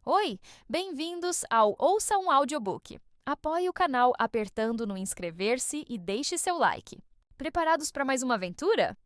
Oi, bem-vindos ao Ouça um Audiobook. Apoie o canal apertando no inscrever-se e deixe seu like. Preparados para mais uma aventura?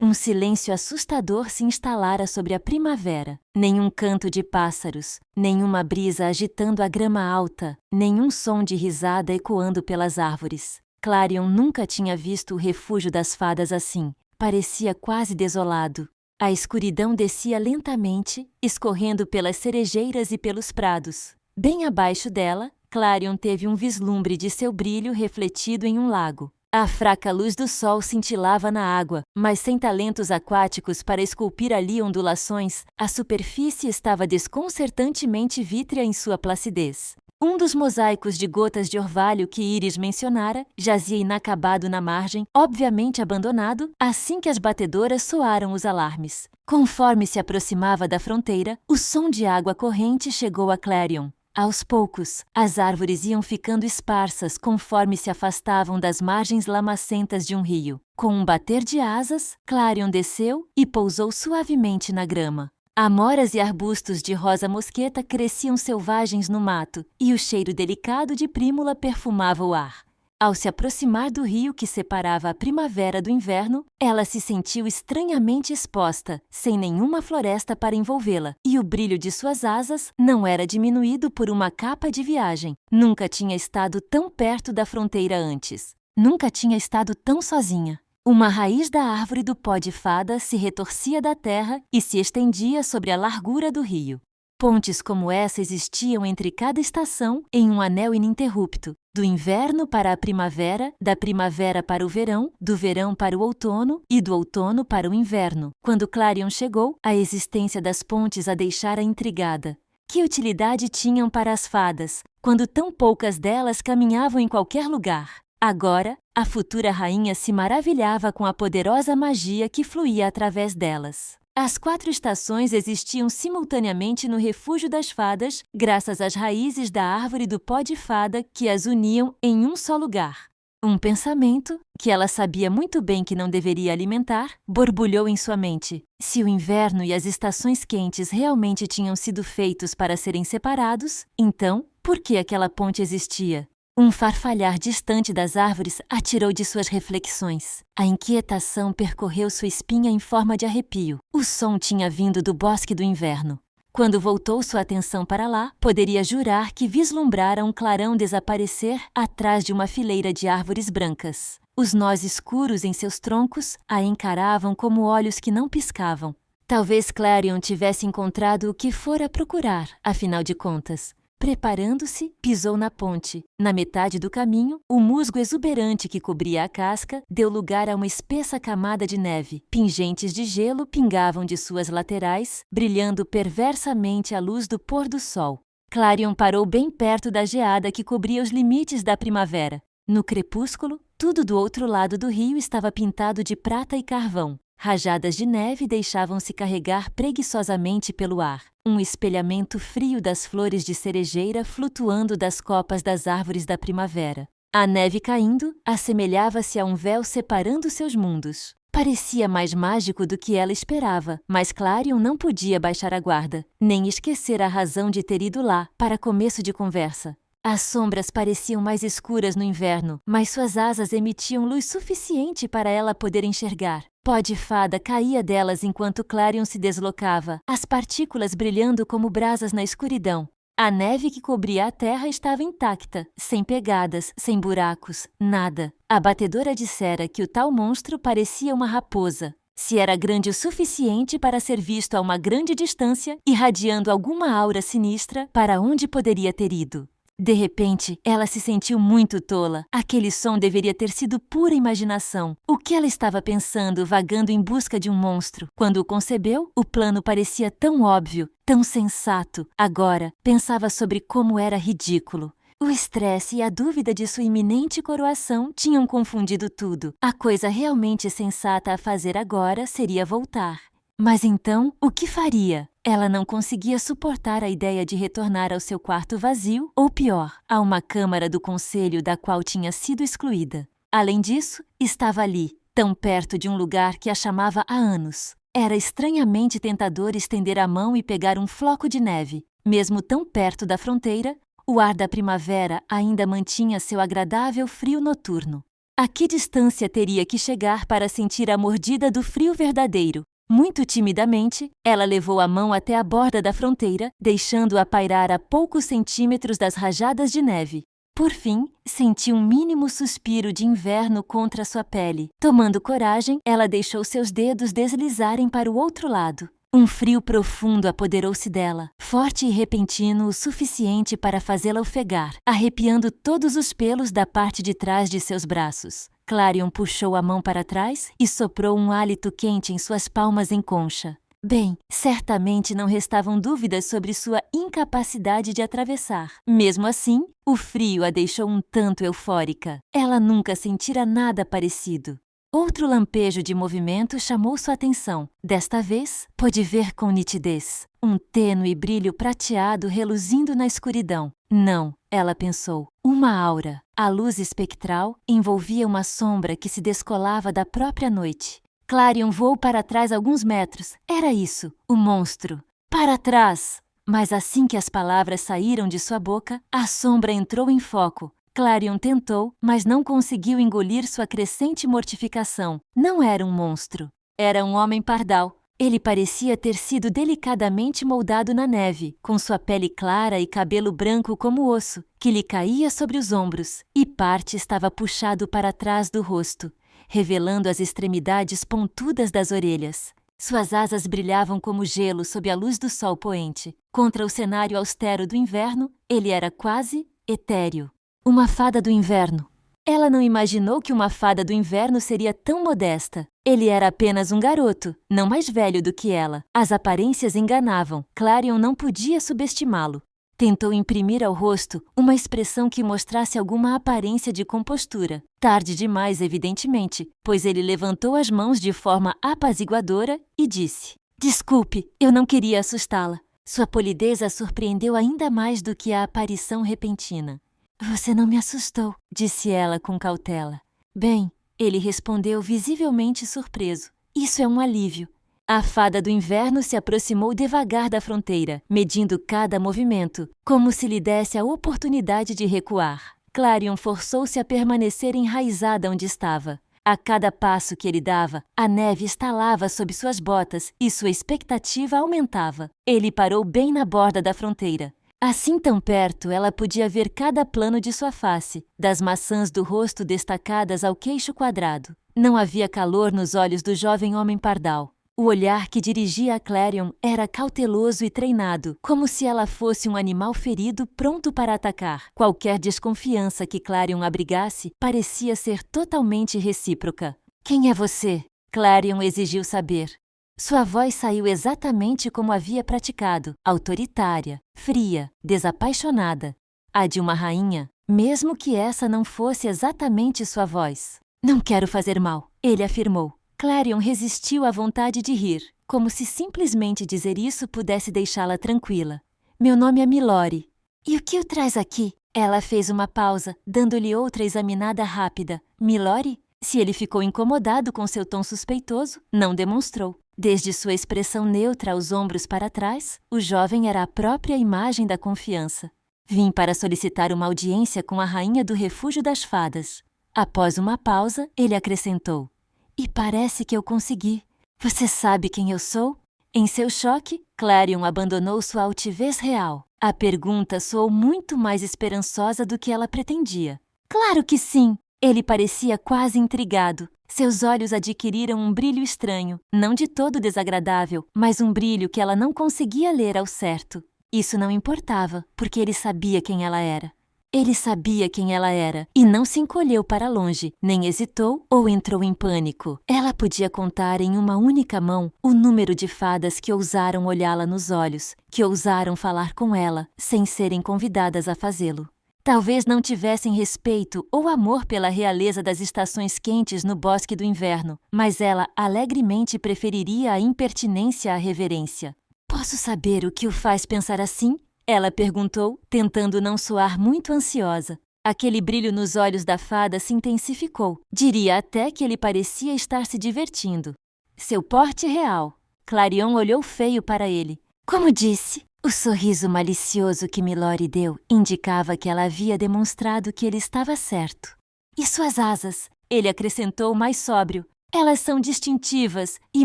Um silêncio assustador se instalara sobre a primavera. Nenhum canto de pássaros, nenhuma brisa agitando a grama alta, nenhum som de risada ecoando pelas árvores. Clarion nunca tinha visto o refúgio das fadas assim. Parecia quase desolado. A escuridão descia lentamente, escorrendo pelas cerejeiras e pelos prados. Bem abaixo dela, Clarion teve um vislumbre de seu brilho refletido em um lago. A fraca luz do sol cintilava na água, mas sem talentos aquáticos para esculpir ali ondulações, a superfície estava desconcertantemente vítrea em sua placidez. Um dos mosaicos de gotas de orvalho que Iris mencionara jazia inacabado na margem, obviamente abandonado, assim que as batedoras soaram os alarmes. Conforme se aproximava da fronteira, o som de água corrente chegou a Clarion. Aos poucos, as árvores iam ficando esparsas conforme se afastavam das margens lamacentas de um rio. Com um bater de asas, Clarion desceu e pousou suavemente na grama. Amoras e arbustos de rosa mosqueta cresciam selvagens no mato, e o cheiro delicado de prímula perfumava o ar. Ao se aproximar do rio que separava a primavera do inverno, ela se sentiu estranhamente exposta, sem nenhuma floresta para envolvê-la, e o brilho de suas asas não era diminuído por uma capa de viagem. Nunca tinha estado tão perto da fronteira antes. Nunca tinha estado tão sozinha. Uma raiz da árvore do pó de fada se retorcia da terra e se estendia sobre a largura do rio. Pontes como essa existiam entre cada estação em um anel ininterrupto, do inverno para a primavera, da primavera para o verão, do verão para o outono e do outono para o inverno. Quando Clarion chegou, a existência das pontes a deixara intrigada. Que utilidade tinham para as fadas, quando tão poucas delas caminhavam em qualquer lugar? Agora, a futura rainha se maravilhava com a poderosa magia que fluía através delas. As 4 estações existiam simultaneamente no refúgio das fadas, graças às raízes da árvore do pó de fada que as uniam em um só lugar. Um pensamento, que ela sabia muito bem que não deveria alimentar, borbulhou em sua mente. Se o inverno e as estações quentes realmente tinham sido feitos para serem separados, então, por que aquela ponte existia? Um farfalhar distante das árvores a tirou de suas reflexões. A inquietação percorreu sua espinha em forma de arrepio. O som tinha vindo do bosque do inverno. Quando voltou sua atenção para lá, poderia jurar que vislumbrara um clarão desaparecer atrás de uma fileira de árvores brancas. Os nós escuros em seus troncos a encaravam como olhos que não piscavam. Talvez Clarion tivesse encontrado o que fora procurar, afinal de contas. Preparando-se, pisou na ponte. Na metade do caminho, o musgo exuberante que cobria a casca deu lugar a uma espessa camada de neve. Pingentes de gelo pingavam de suas laterais, brilhando perversamente à luz do pôr do sol. Clarion parou bem perto da geada que cobria os limites da primavera. No crepúsculo, tudo do outro lado do rio estava pintado de prata e carvão. Rajadas de neve deixavam-se carregar preguiçosamente pelo ar. Um espelhamento frio das flores de cerejeira flutuando das copas das árvores da primavera. A neve caindo assemelhava-se a um véu separando seus mundos. Parecia mais mágico do que ela esperava, mas Clarion não podia baixar a guarda, nem esquecer a razão de ter ido lá, para começo de conversa. As sombras pareciam mais escuras no inverno, mas suas asas emitiam luz suficiente para ela poder enxergar. Pó de fada caía delas enquanto Clarion se deslocava, as partículas brilhando como brasas na escuridão. A neve que cobria a terra estava intacta, sem pegadas, sem buracos, nada. A batedora dissera que o tal monstro parecia uma raposa. Se era grande o suficiente para ser visto a uma grande distância, irradiando alguma aura sinistra, para onde poderia ter ido? De repente, ela se sentiu muito tola. Aquele som deveria ter sido pura imaginação. O que ela estava pensando, vagando em busca de um monstro? Quando o concebeu, o plano parecia tão óbvio, tão sensato. Agora, pensava sobre como era ridículo. O estresse e a dúvida de sua iminente coroação tinham confundido tudo. A coisa realmente sensata a fazer agora seria voltar. Mas então, o que faria? Ela não conseguia suportar a ideia de retornar ao seu quarto vazio, ou pior, a uma câmara do conselho da qual tinha sido excluída. Além disso, estava ali, tão perto de um lugar que a chamava há anos. Era estranhamente tentador estender a mão e pegar um floco de neve. Mesmo tão perto da fronteira, o ar da primavera ainda mantinha seu agradável frio noturno. A que distância teria que chegar para sentir a mordida do frio verdadeiro? Muito timidamente, ela levou a mão até a borda da fronteira, deixando-a pairar a poucos centímetros das rajadas de neve. Por fim, sentiu um mínimo suspiro de inverno contra sua pele. Tomando coragem, ela deixou seus dedos deslizarem para o outro lado. Um frio profundo apoderou-se dela, forte e repentino o suficiente para fazê-la ofegar, arrepiando todos os pelos da parte de trás de seus braços. Clarion puxou a mão para trás e soprou um hálito quente em suas palmas em concha. Bem, certamente não restavam dúvidas sobre sua incapacidade de atravessar. Mesmo assim, o frio a deixou um tanto eufórica. Ela nunca sentira nada parecido. Outro lampejo de movimento chamou sua atenção. Desta vez, pôde ver com nitidez um tênue brilho prateado reluzindo na escuridão. Não, ela pensou, uma aura. A luz espectral envolvia uma sombra que se descolava da própria noite. Clarion voou para trás alguns metros. Era isso, o monstro. Para trás! Mas assim que as palavras saíram de sua boca, a sombra entrou em foco. Clarion tentou, mas não conseguiu engolir sua crescente mortificação. Não era um monstro. Era um homem pardal. Ele parecia ter sido delicadamente moldado na neve, com sua pele clara e cabelo branco como osso, que lhe caía sobre os ombros, e parte estava puxado para trás do rosto, revelando as extremidades pontudas das orelhas. Suas asas brilhavam como gelo sob a luz do sol poente. Contra o cenário austero do inverno, ele era quase etéreo. Uma fada do inverno. Ela não imaginou que uma fada do inverno seria tão modesta. Ele era apenas um garoto, não mais velho do que ela. As aparências enganavam. Clarion não podia subestimá-lo. Tentou imprimir ao rosto uma expressão que mostrasse alguma aparência de compostura. Tarde demais, evidentemente, pois ele levantou as mãos de forma apaziguadora e disse: "Desculpe, eu não queria assustá-la." Sua polidez a surpreendeu ainda mais do que a aparição repentina. "Você não me assustou", disse ela com cautela. "Bem", ele respondeu visivelmente surpreso. "Isso é um alívio." A fada do inverno se aproximou devagar da fronteira, medindo cada movimento, como se lhe desse a oportunidade de recuar. Clarion forçou-se a permanecer enraizada onde estava. A cada passo que ele dava, a neve estalava sob suas botas e sua expectativa aumentava. Ele parou bem na borda da fronteira. Assim tão perto, ela podia ver cada plano de sua face, das maçãs do rosto destacadas ao queixo quadrado. Não havia calor nos olhos do jovem homem pardal. O olhar que dirigia a Clarion era cauteloso e treinado, como se ela fosse um animal ferido pronto para atacar. Qualquer desconfiança que Clarion abrigasse parecia ser totalmente recíproca. "Quem é você?" Clarion exigiu saber. Sua voz saiu exatamente como havia praticado, autoritária, fria, desapaixonada. A de uma rainha, mesmo que essa não fosse exatamente sua voz. "Não quero fazer mal", ele afirmou. Clarion resistiu à vontade de rir, como se simplesmente dizer isso pudesse deixá-la tranquila. "Meu nome é Milori." "E o que o traz aqui?" Ela fez uma pausa, dando-lhe outra examinada rápida. "Milori?" Se ele ficou incomodado com seu tom suspeitoso, não demonstrou. Desde sua expressão neutra aos ombros para trás, o jovem era a própria imagem da confiança. "Vim para solicitar uma audiência com a rainha do refúgio das fadas." Após uma pausa, ele acrescentou: "E parece que eu consegui. Você sabe quem eu sou?" Em seu choque, Clarion abandonou sua altivez real. A pergunta soou muito mais esperançosa do que ela pretendia. "Claro que sim!" Ele parecia quase intrigado. Seus olhos adquiriram um brilho estranho, não de todo desagradável, mas um brilho que ela não conseguia ler ao certo. Isso não importava, porque ele sabia quem ela era. Ele sabia quem ela era e não se encolheu para longe, nem hesitou ou entrou em pânico. Ela podia contar em uma única mão o número de fadas que ousaram olhá-la nos olhos, que ousaram falar com ela, sem serem convidadas a fazê-lo. Talvez não tivessem respeito ou amor pela realeza das estações quentes no bosque do inverno, mas ela alegremente preferiria a impertinência à reverência. "Posso saber o que o faz pensar assim?" Ela perguntou, tentando não soar muito ansiosa. Aquele brilho nos olhos da fada se intensificou. Diria até que ele parecia estar se divertindo. "Seu porte real." Clarion olhou feio para ele. Como disse, o sorriso malicioso que Milori deu indicava que ela havia demonstrado que ele estava certo. E suas asas, ele acrescentou mais sóbrio. Elas são distintivas e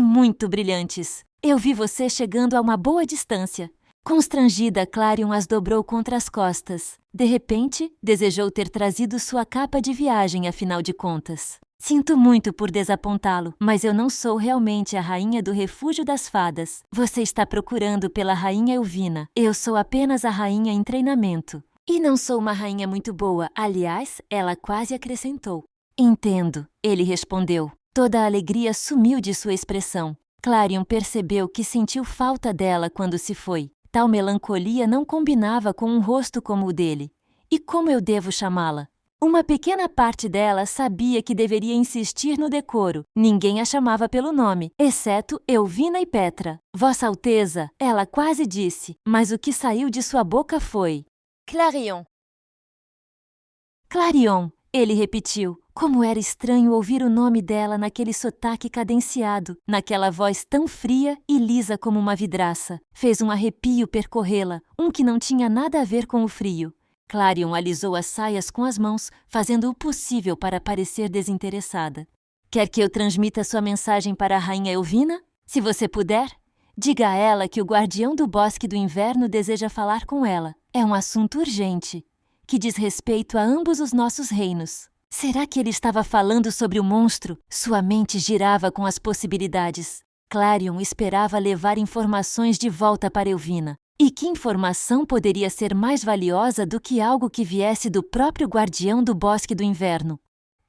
muito brilhantes. Eu vi você chegando a uma boa distância. Constrangida, Clarion as dobrou contra as costas. De repente, desejou ter trazido sua capa de viagem, afinal de contas. Sinto muito por desapontá-lo, mas eu não sou realmente a rainha do refúgio das fadas. Você está procurando pela rainha Elvina. Eu sou apenas a rainha em treinamento. E não sou uma rainha muito boa. Aliás, ela quase acrescentou. Entendo, ele respondeu. Toda a alegria sumiu de sua expressão. Clarion percebeu que sentiu falta dela quando se foi. Tal melancolia não combinava com um rosto como o dele. E como eu devo chamá-la? Uma pequena parte dela sabia que deveria insistir no decoro. Ninguém a chamava pelo nome, exceto Elvina e Petra. Vossa Alteza, ela quase disse, mas o que saiu de sua boca foi... Clarion. Clarion, ele repetiu. Como era estranho ouvir o nome dela naquele sotaque cadenciado, naquela voz tão fria e lisa como uma vidraça. Fez um arrepio percorrê-la, um que não tinha nada a ver com o frio. Clarion alisou as saias com as mãos, fazendo o possível para parecer desinteressada. Quer que eu transmita sua mensagem para a rainha Elvina? Se você puder, diga a ela que o guardião do Bosque do Inverno deseja falar com ela. É um assunto urgente, que diz respeito a ambos os nossos reinos. Será que ele estava falando sobre o monstro? Sua mente girava com as possibilidades. Clarion esperava levar informações de volta para Elvina. E que informação poderia ser mais valiosa do que algo que viesse do próprio guardião do Bosque do Inverno?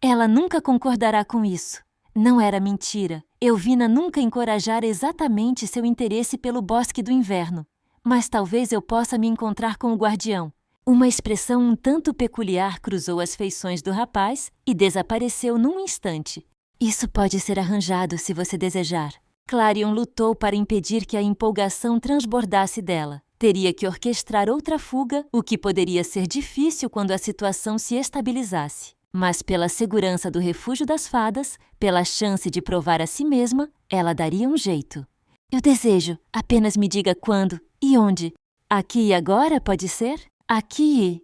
Ela nunca concordará com isso. Não era mentira. Elvina nunca encorajara exatamente seu interesse pelo Bosque do Inverno. Mas talvez eu possa me encontrar com o guardião. Uma expressão um tanto peculiar cruzou as feições do rapaz e desapareceu num instante. Isso pode ser arranjado se você desejar. Clarion lutou para impedir que a empolgação transbordasse dela. Teria que orquestrar outra fuga, o que poderia ser difícil quando a situação se estabilizasse. Mas pela segurança do refúgio das fadas, pela chance de provar a si mesma, ela daria um jeito. Eu desejo, apenas me diga quando e onde. Aqui e agora, pode ser? Aqui.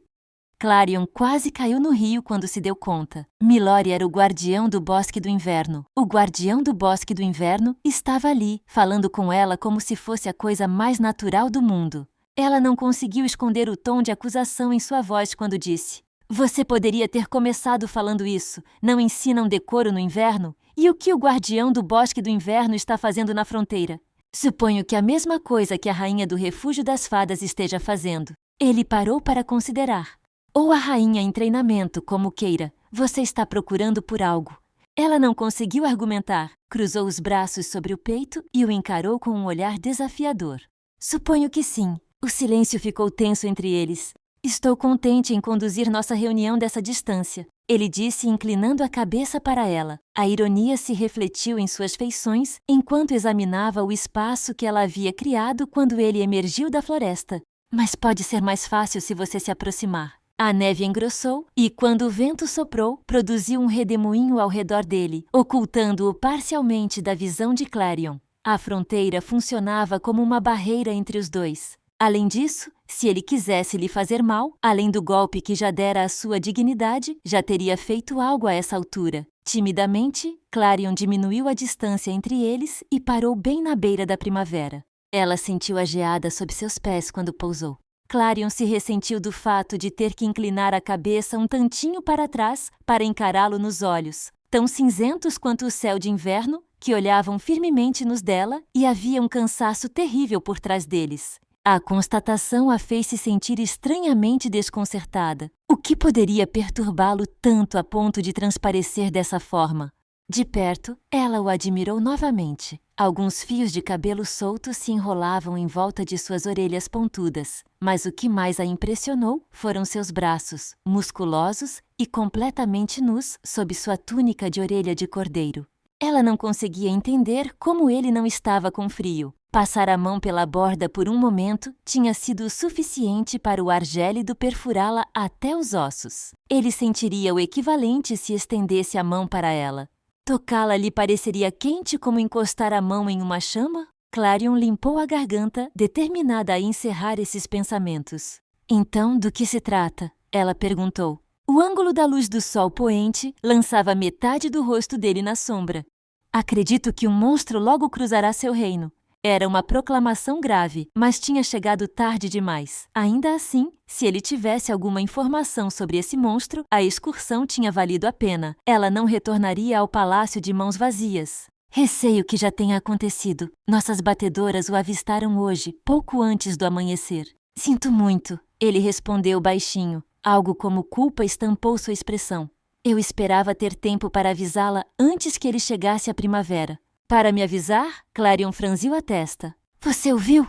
Clarion quase caiu no rio quando se deu conta. Milori era o guardião do Bosque do Inverno. O guardião do Bosque do Inverno estava ali, falando com ela como se fosse a coisa mais natural do mundo. Ela não conseguiu esconder o tom de acusação em sua voz quando disse: Você poderia ter começado falando isso. Não ensinam decoro no inverno? E o que o guardião do Bosque do Inverno está fazendo na fronteira? Suponho que a mesma coisa que a rainha do Refúgio das Fadas esteja fazendo. Ele parou para considerar. Ou a rainha em treinamento, como queira. Você está procurando por algo. Ela não conseguiu argumentar. Cruzou os braços sobre o peito e o encarou com um olhar desafiador. Suponho que sim. O silêncio ficou tenso entre eles. Estou contente em conduzir nossa reunião dessa distância, ele disse inclinando a cabeça para ela. A ironia se refletiu em suas feições enquanto examinava o espaço que ela havia criado quando ele emergiu da floresta. Mas pode ser mais fácil se você se aproximar. A neve engrossou e, quando o vento soprou, produziu um redemoinho ao redor dele, ocultando-o parcialmente da visão de Clarion. A fronteira funcionava como uma barreira entre os dois. Além disso, se ele quisesse lhe fazer mal, além do golpe que já dera à sua dignidade, já teria feito algo a essa altura. Timidamente, Clarion diminuiu a distância entre eles e parou bem na beira da primavera. Ela sentiu a geada sob seus pés quando pousou. Clarion se ressentiu do fato de ter que inclinar a cabeça um tantinho para trás para encará-lo nos olhos, tão cinzentos quanto o céu de inverno, que olhavam firmemente nos dela, e havia um cansaço terrível por trás deles. A constatação a fez se sentir estranhamente desconcertada. O que poderia perturbá-lo tanto a ponto de transparecer dessa forma? De perto, ela o admirou novamente. Alguns fios de cabelo soltos se enrolavam em volta de suas orelhas pontudas, mas o que mais a impressionou foram seus braços, musculosos e completamente nus sob sua túnica de orelha de cordeiro. Ela não conseguia entender como ele não estava com frio. Passar a mão pela borda por um momento tinha sido o suficiente para o ar gélido perfurá-la até os ossos. Ele sentiria o equivalente se estendesse a mão para ela. Tocá-la lhe pareceria quente como encostar a mão em uma chama? Clarion limpou a garganta, determinada a encerrar esses pensamentos. Então, do que se trata? Ela perguntou. O ângulo da luz do sol poente lançava metade do rosto dele na sombra. Acredito que um monstro logo cruzará seu reino. Era uma proclamação grave, mas tinha chegado tarde demais. Ainda assim, se ele tivesse alguma informação sobre esse monstro, a excursão tinha valido a pena. Ela não retornaria ao palácio de mãos vazias. Receio que já tenha acontecido. Nossas batedoras o avistaram hoje, pouco antes do amanhecer. Sinto muito, ele respondeu baixinho. Algo como culpa estampou sua expressão. Eu esperava ter tempo para avisá-la antes que ele chegasse à primavera. Para me avisar, Clarion franziu a testa. Você ouviu?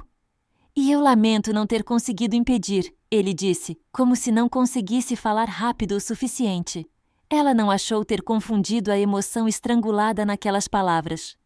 E eu lamento não ter conseguido impedir, ele disse, como se não conseguisse falar rápido o suficiente. Ela não achou ter confundido a emoção estrangulada naquelas palavras.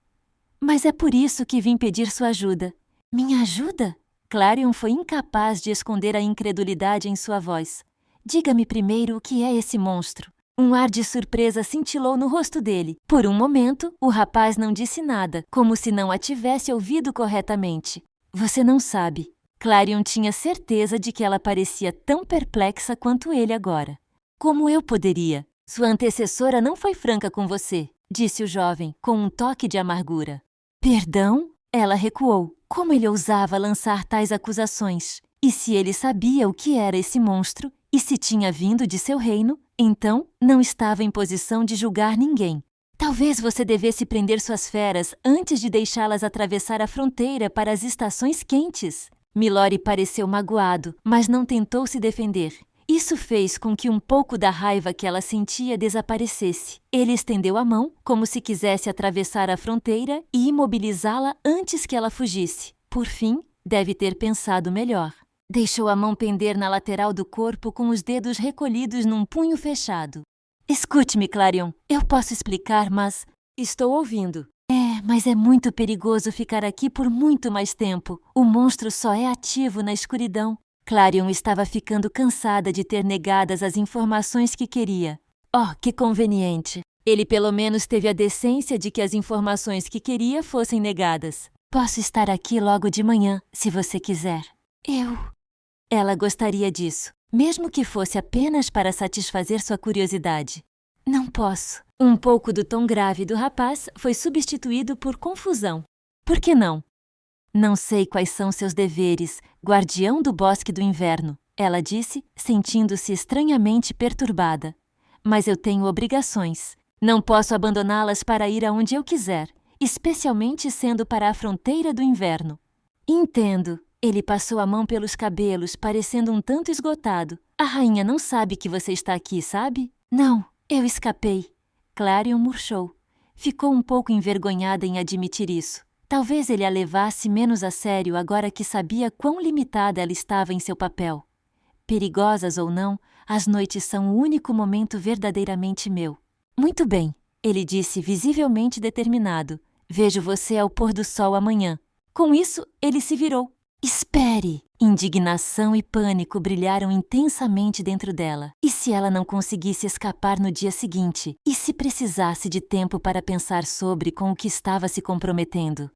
Mas é por isso que vim pedir sua ajuda. Minha ajuda? Clarion foi incapaz de esconder a incredulidade em sua voz. Diga-me primeiro o que é esse monstro. Um ar de surpresa cintilou no rosto dele. Por um momento, o rapaz não disse nada, como se não a tivesse ouvido corretamente. Você não sabe. Clarion tinha certeza de que ela parecia tão perplexa quanto ele agora. Como eu poderia? Sua antecessora não foi franca com você, disse o jovem, com um toque de amargura. Perdão? Ela recuou. Como ele ousava lançar tais acusações? E se ele sabia o que era esse monstro? E se tinha vindo de seu reino? Então, não estava em posição de julgar ninguém. Talvez você devesse prender suas feras antes de deixá-las atravessar a fronteira para as estações quentes. Milori pareceu magoado, mas não tentou se defender. Isso fez com que um pouco da raiva que ela sentia desaparecesse. Ele estendeu a mão, como se quisesse atravessar a fronteira e imobilizá-la antes que ela fugisse. Por fim, deve ter pensado melhor. Deixou a mão pender na lateral do corpo com os dedos recolhidos num punho fechado. Escute-me, Clarion. Eu posso explicar, mas... Estou ouvindo. Mas é muito perigoso ficar aqui por muito mais tempo. O monstro só é ativo na escuridão. Clarion estava ficando cansada de ter negadas as informações que queria. Oh, que conveniente. Ele pelo menos teve a decência de que as informações que queria fossem negadas. Posso estar aqui logo de manhã, se você quiser. Ela gostaria disso, mesmo que fosse apenas para satisfazer sua curiosidade. Não posso. Um pouco do tom grave do rapaz foi substituído por confusão. Por que não? Não sei quais são seus deveres, guardião do bosque do inverno, ela disse, sentindo-se estranhamente perturbada. Mas eu tenho obrigações. Não posso abandoná-las para ir aonde eu quiser, especialmente sendo para a fronteira do inverno. Entendo. Ele passou a mão pelos cabelos, parecendo um tanto esgotado. A rainha não sabe que você está aqui, sabe? Não, eu escapei. Clarion murchou. Ficou um pouco envergonhada em admitir isso. Talvez ele a levasse menos a sério agora que sabia quão limitada ela estava em seu papel. Perigosas ou não, as noites são o único momento verdadeiramente meu. Muito bem, ele disse visivelmente determinado. Vejo você ao pôr do sol amanhã. Com isso, ele se virou. Espere! Indignação e pânico brilharam intensamente dentro dela. E se ela não conseguisse escapar no dia seguinte? E se precisasse de tempo para pensar sobre com o que estava se comprometendo?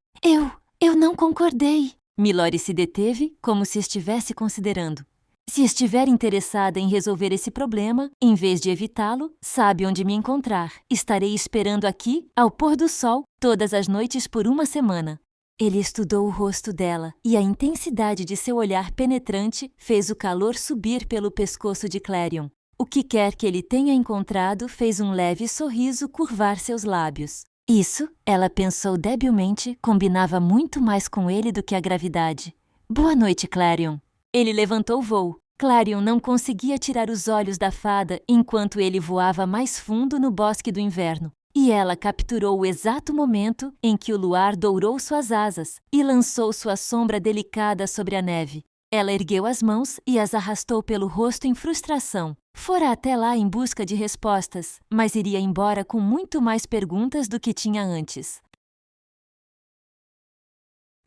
Eu não concordei. Milori se deteve, como se estivesse considerando. Se estiver interessada em resolver esse problema, em vez de evitá-lo, sabe onde me encontrar. Estarei esperando aqui, ao pôr do sol, todas as noites por uma semana. Ele estudou o rosto dela, e a intensidade de seu olhar penetrante fez o calor subir pelo pescoço de Clarion. O que quer que ele tenha encontrado fez um leve sorriso curvar seus lábios. Isso, ela pensou debilmente, combinava muito mais com ele do que a gravidade. Boa noite, Clarion. Ele levantou voo. Clarion não conseguia tirar os olhos da fada enquanto ele voava mais fundo no bosque do inverno. E ela capturou o exato momento em que o luar dourou suas asas e lançou sua sombra delicada sobre a neve. Ela ergueu as mãos e as arrastou pelo rosto em frustração. Fora até lá em busca de respostas, mas iria embora com muito mais perguntas do que tinha antes.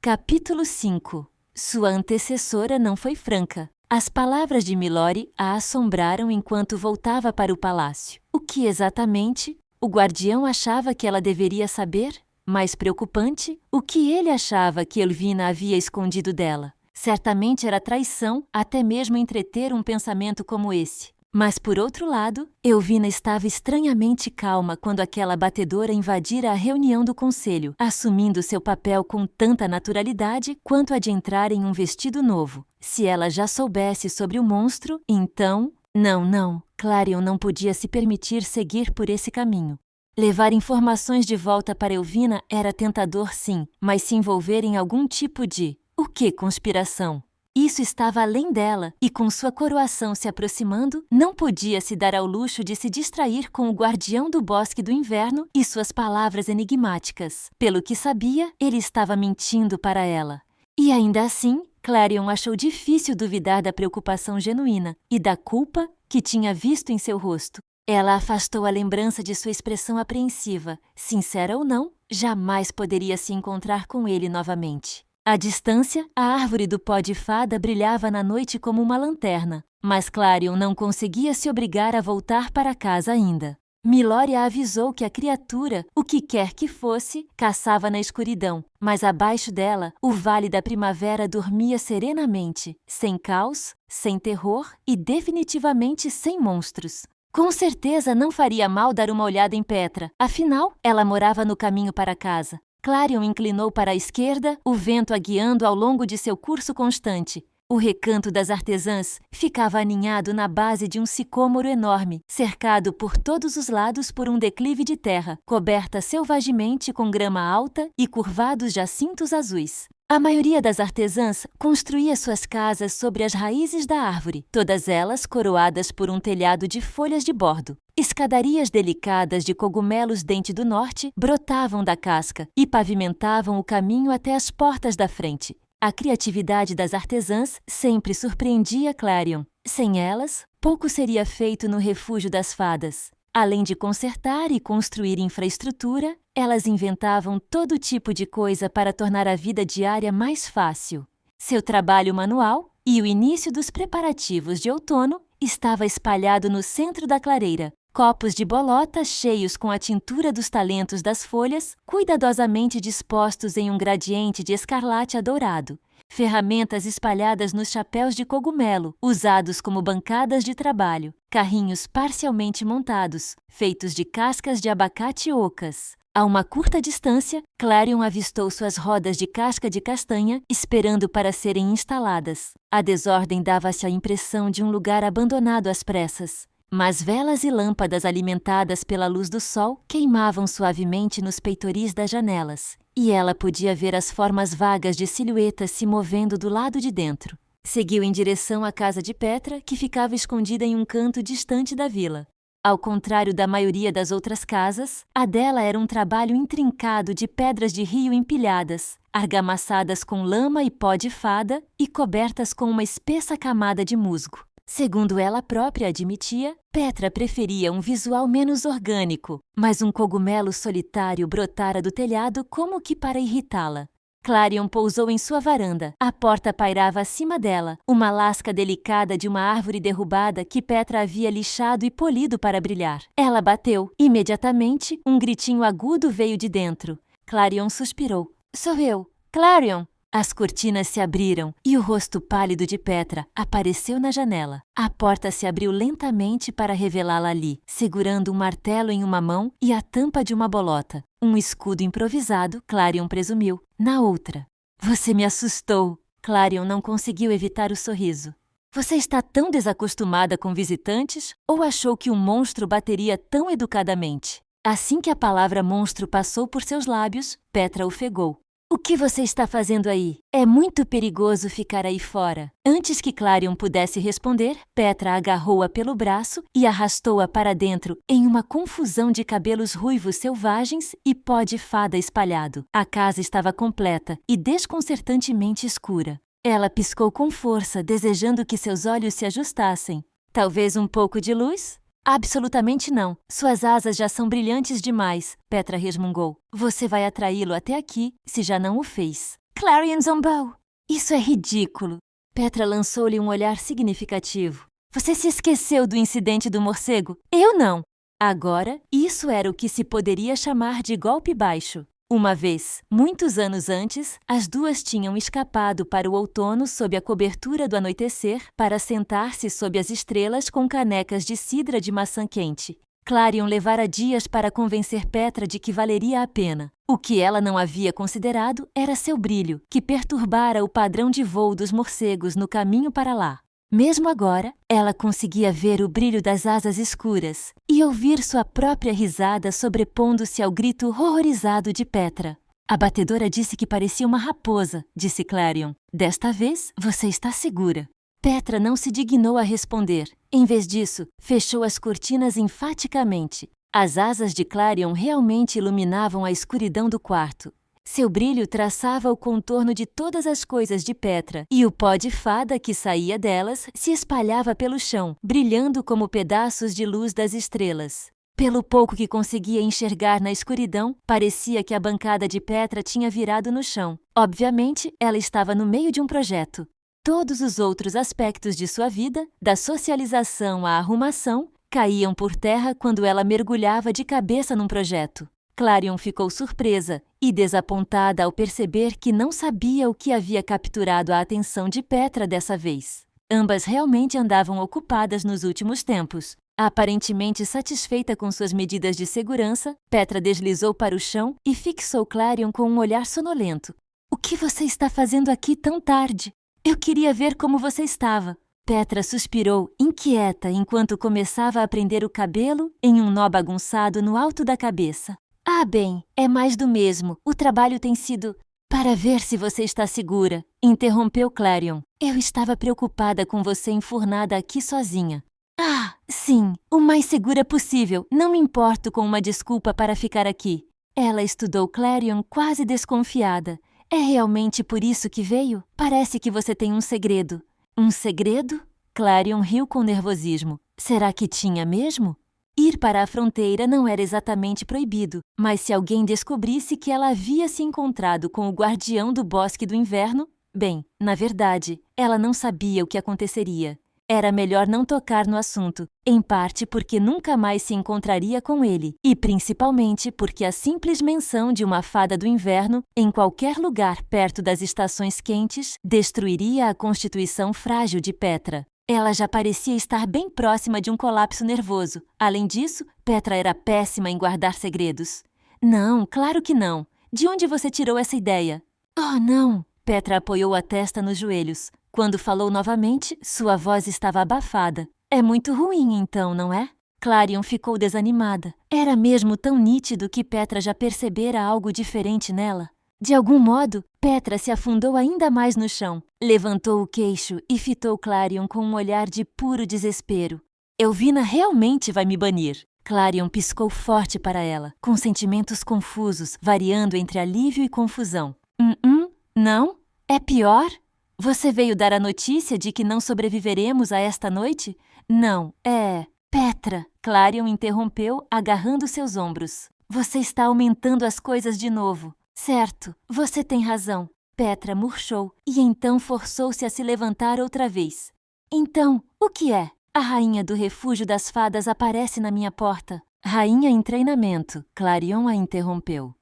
Capítulo 5. Sua antecessora não foi franca. As palavras de Milori a assombraram enquanto voltava para o palácio. O que exatamente? O guardião achava que ela deveria saber? Mais preocupante, o que ele achava que Elvina havia escondido dela. Certamente era traição até mesmo entreter um pensamento como esse. Mas, por outro lado, Elvina estava estranhamente calma quando aquela batedora invadira a reunião do conselho, assumindo seu papel com tanta naturalidade quanto a de entrar em um vestido novo. Se ela já soubesse sobre o monstro, então... Não, Clarion não podia se permitir seguir por esse caminho. Levar informações de volta para Elvina era tentador, sim, mas se envolver em algum tipo de... O que conspiração? Isso estava além dela, e com sua coroação se aproximando, não podia se dar ao luxo de se distrair com o guardião do bosque do inverno e suas palavras enigmáticas. Pelo que sabia, ele estava mentindo para ela. E ainda assim, Clarion achou difícil duvidar da preocupação genuína e da culpa que tinha visto em seu rosto. Ela afastou a lembrança de sua expressão apreensiva. Sincera ou não, jamais poderia se encontrar com ele novamente. À distância, a árvore do pó de fada brilhava na noite como uma lanterna, mas Clarion não conseguia se obrigar a voltar para casa ainda. Milória avisou que a criatura, o que quer que fosse, caçava na escuridão, mas abaixo dela, o Vale da Primavera dormia serenamente, sem caos, sem terror e definitivamente sem monstros. Com certeza não faria mal dar uma olhada em Petra, afinal, ela morava no caminho para casa. Clarion inclinou para a esquerda, o vento a guiando ao longo de seu curso constante. O recanto das artesãs ficava aninhado na base de um sicômoro enorme, cercado por todos os lados por um declive de terra, coberta selvagemente com grama alta e curvados jacintos azuis. A maioria das artesãs construía suas casas sobre as raízes da árvore, todas elas coroadas por um telhado de folhas de bordo. Escadarias delicadas de cogumelos dente do norte brotavam da casca e pavimentavam o caminho até as portas da frente. A criatividade das artesãs sempre surpreendia Clarion. Sem elas, pouco seria feito no refúgio das fadas. Além de consertar e construir infraestrutura, elas inventavam todo tipo de coisa para tornar a vida diária mais fácil. Seu trabalho manual e o início dos preparativos de outono estava espalhado no centro da clareira. Copos de bolota cheios com a tintura dos talentos das folhas, cuidadosamente dispostos em um gradiente de escarlate adourado. Ferramentas espalhadas nos chapéus de cogumelo, usados como bancadas de trabalho. Carrinhos parcialmente montados, feitos de cascas de abacate ocas. A uma curta distância, Clarion avistou suas rodas de casca de castanha, esperando para serem instaladas. A desordem dava-se a impressão de um lugar abandonado às pressas. Mas velas e lâmpadas alimentadas pela luz do sol queimavam suavemente nos peitoris das janelas, e ela podia ver as formas vagas de silhuetas se movendo do lado de dentro. Seguiu em direção à casa de Petra, que ficava escondida em um canto distante da vila. Ao contrário da maioria das outras casas, a dela era um trabalho intrincado de pedras de rio empilhadas, argamassadas com lama e pó de fada e cobertas com uma espessa camada de musgo. Segundo ela própria admitia, Petra preferia um visual menos orgânico, mas um cogumelo solitário brotara do telhado como que para irritá-la. Clarion pousou em sua varanda. A porta pairava acima dela, uma lasca delicada de uma árvore derrubada que Petra havia lixado e polido para brilhar. Ela bateu. Imediatamente, um gritinho agudo veio de dentro. Clarion suspirou. Sou eu. Clarion! As cortinas se abriram e o rosto pálido de Petra apareceu na janela. A porta se abriu lentamente para revelá-la ali, segurando um martelo em uma mão e a tampa de uma bolota. Um escudo improvisado, Clarion presumiu, na outra. Você me assustou. Clarion não conseguiu evitar o sorriso. Você está tão desacostumada com visitantes ou achou que um monstro bateria tão educadamente? Assim que a palavra monstro passou por seus lábios, Petra ofegou. O que você está fazendo aí? É muito perigoso ficar aí fora. Antes que Clarion pudesse responder, Petra agarrou-a pelo braço e arrastou-a para dentro em uma confusão de cabelos ruivos selvagens e pó de fada espalhado. A casa estava completa e desconcertantemente escura. Ela piscou com força, desejando que seus olhos se ajustassem. Talvez um pouco de luz? Absolutamente não. Suas asas já são brilhantes demais, Petra resmungou. Você vai atraí-lo até aqui, se já não o fez. Clarion zombou. Isso é ridículo. Petra lançou-lhe um olhar significativo. Você se esqueceu do incidente do morcego? Eu não. Agora, isso era o que se poderia chamar de golpe baixo. Uma vez, muitos anos antes, as duas tinham escapado para o outono sob a cobertura do anoitecer para sentar-se sob as estrelas com canecas de cidra de maçã quente. Clarion levara dias para convencer Petra de que valeria a pena. O que ela não havia considerado era seu brilho, que perturbara o padrão de voo dos morcegos no caminho para lá. Mesmo agora, ela conseguia ver o brilho das asas escuras e ouvir sua própria risada sobrepondo-se ao grito horrorizado de Petra. A batedora disse que parecia uma raposa, disse Clarion. Desta vez, você está segura. Petra não se dignou a responder. Em vez disso, fechou as cortinas enfaticamente. As asas de Clarion realmente iluminavam a escuridão do quarto. Seu brilho traçava o contorno de todas as coisas de Petra, e o pó de fada que saía delas se espalhava pelo chão, brilhando como pedaços de luz das estrelas. Pelo pouco que conseguia enxergar na escuridão, parecia que a bancada de Petra tinha virado no chão. Obviamente, ela estava no meio de um projeto. Todos os outros aspectos de sua vida, da socialização à arrumação, caíam por terra quando ela mergulhava de cabeça num projeto. Clarion ficou surpresa e desapontada ao perceber que não sabia o que havia capturado a atenção de Petra dessa vez. Ambas realmente andavam ocupadas nos últimos tempos. Aparentemente satisfeita com suas medidas de segurança, Petra deslizou para o chão e fixou Clarion com um olhar sonolento. "O que você está fazendo aqui tão tarde? Eu queria ver como você estava." Petra suspirou, inquieta, enquanto começava a prender o cabelo em um nó bagunçado no alto da cabeça. "Ah, bem, é mais do mesmo. O trabalho tem sido... Para ver se você está segura", interrompeu Clarion. "Eu estava preocupada com você enfurnada aqui sozinha." "Ah, sim, o mais segura possível. Não me importo com uma desculpa para ficar aqui." Ela estudou Clarion quase desconfiada. "É realmente por isso que veio? Parece que você tem um segredo." "Um segredo?" Clarion riu com nervosismo. Será que tinha mesmo? Ir para a fronteira não era exatamente proibido, mas se alguém descobrisse que ela havia se encontrado com o guardião do Bosque do Inverno, bem, na verdade, ela não sabia o que aconteceria. Era melhor não tocar no assunto, em parte porque nunca mais se encontraria com ele, e principalmente porque a simples menção de uma fada do inverno em qualquer lugar perto das estações quentes destruiria a constituição frágil de Petra. Ela já parecia estar bem próxima de um colapso nervoso. Além disso, Petra era péssima em guardar segredos. "Não, claro que não. De onde você tirou essa ideia?" "Oh, não!" Petra apoiou a testa nos joelhos. Quando falou novamente, sua voz estava abafada. "É muito ruim, então, não é?" Clarion ficou desanimada. Era mesmo tão nítido que Petra já percebera algo diferente nela. De algum modo, Petra se afundou ainda mais no chão, levantou o queixo e fitou Clarion com um olhar de puro desespero. "Elvina realmente vai me banir." Clarion piscou forte para ela, com sentimentos confusos, variando entre alívio e confusão. Não? É pior? Você veio dar a notícia de que não sobreviveremos a esta noite? Não, é... Petra, Clarion interrompeu, agarrando seus ombros. Você está aumentando as coisas de novo. Certo, você tem razão. Petra murchou e então forçou-se a se levantar outra vez. Então, o que é? A rainha do refúgio das fadas aparece na minha porta. Rainha em treinamento, Clarion a interrompeu.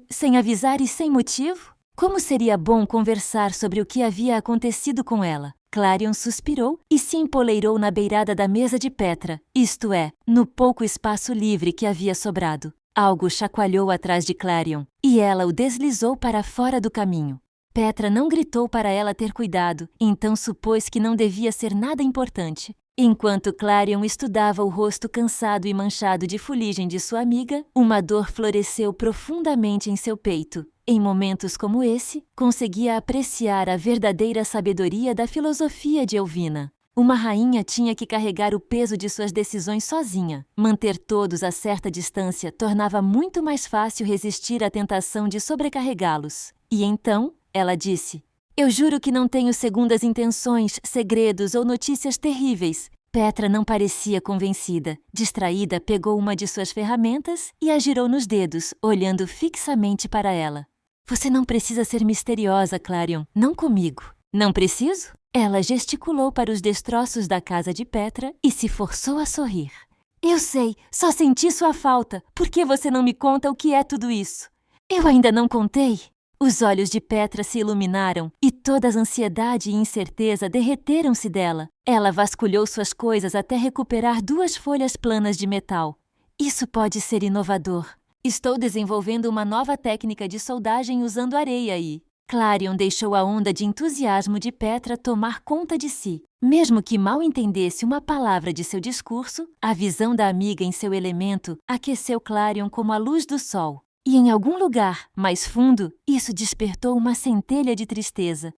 Sem avisar e sem motivo? Como seria bom conversar sobre o que havia acontecido com ela? Clarion suspirou e se empoleirou na beirada da mesa de Petra, isto é, no pouco espaço livre que havia sobrado. Algo chacoalhou atrás de Clarion, e ela o deslizou para fora do caminho. Petra não gritou para ela ter cuidado, então supôs que não devia ser nada importante. Enquanto Clarion estudava o rosto cansado e manchado de fuligem de sua amiga, uma dor floresceu profundamente em seu peito. Em momentos como esse, conseguia apreciar a verdadeira sabedoria da filosofia de Elvina. Uma rainha tinha que carregar o peso de suas decisões sozinha. Manter todos a certa distância tornava muito mais fácil resistir à tentação de sobrecarregá-los. E então, ela disse: "Eu juro que não tenho segundas intenções, segredos ou notícias terríveis." Petra não parecia convencida. Distraída, pegou uma de suas ferramentas e a girou nos dedos, olhando fixamente para ela. "Você não precisa ser misteriosa, Clarion. Não comigo." "Não preciso?" Ela gesticulou para os destroços da casa de Petra e se forçou a sorrir. "Eu sei, só senti sua falta. Por que você não me conta o que é tudo isso?" Eu ainda não contei. Os olhos de Petra se iluminaram e toda a ansiedade e incerteza derreteram-se dela. Ela vasculhou suas coisas até recuperar 2 folhas planas de metal. Isso pode ser inovador. Estou desenvolvendo uma nova técnica de soldagem usando areia e... Clarion deixou a onda de entusiasmo de Petra tomar conta de si. Mesmo que mal entendesse uma palavra de seu discurso, a visão da amiga em seu elemento aqueceu Clarion como a luz do sol. E em algum lugar, mais fundo, isso despertou uma centelha de tristeza.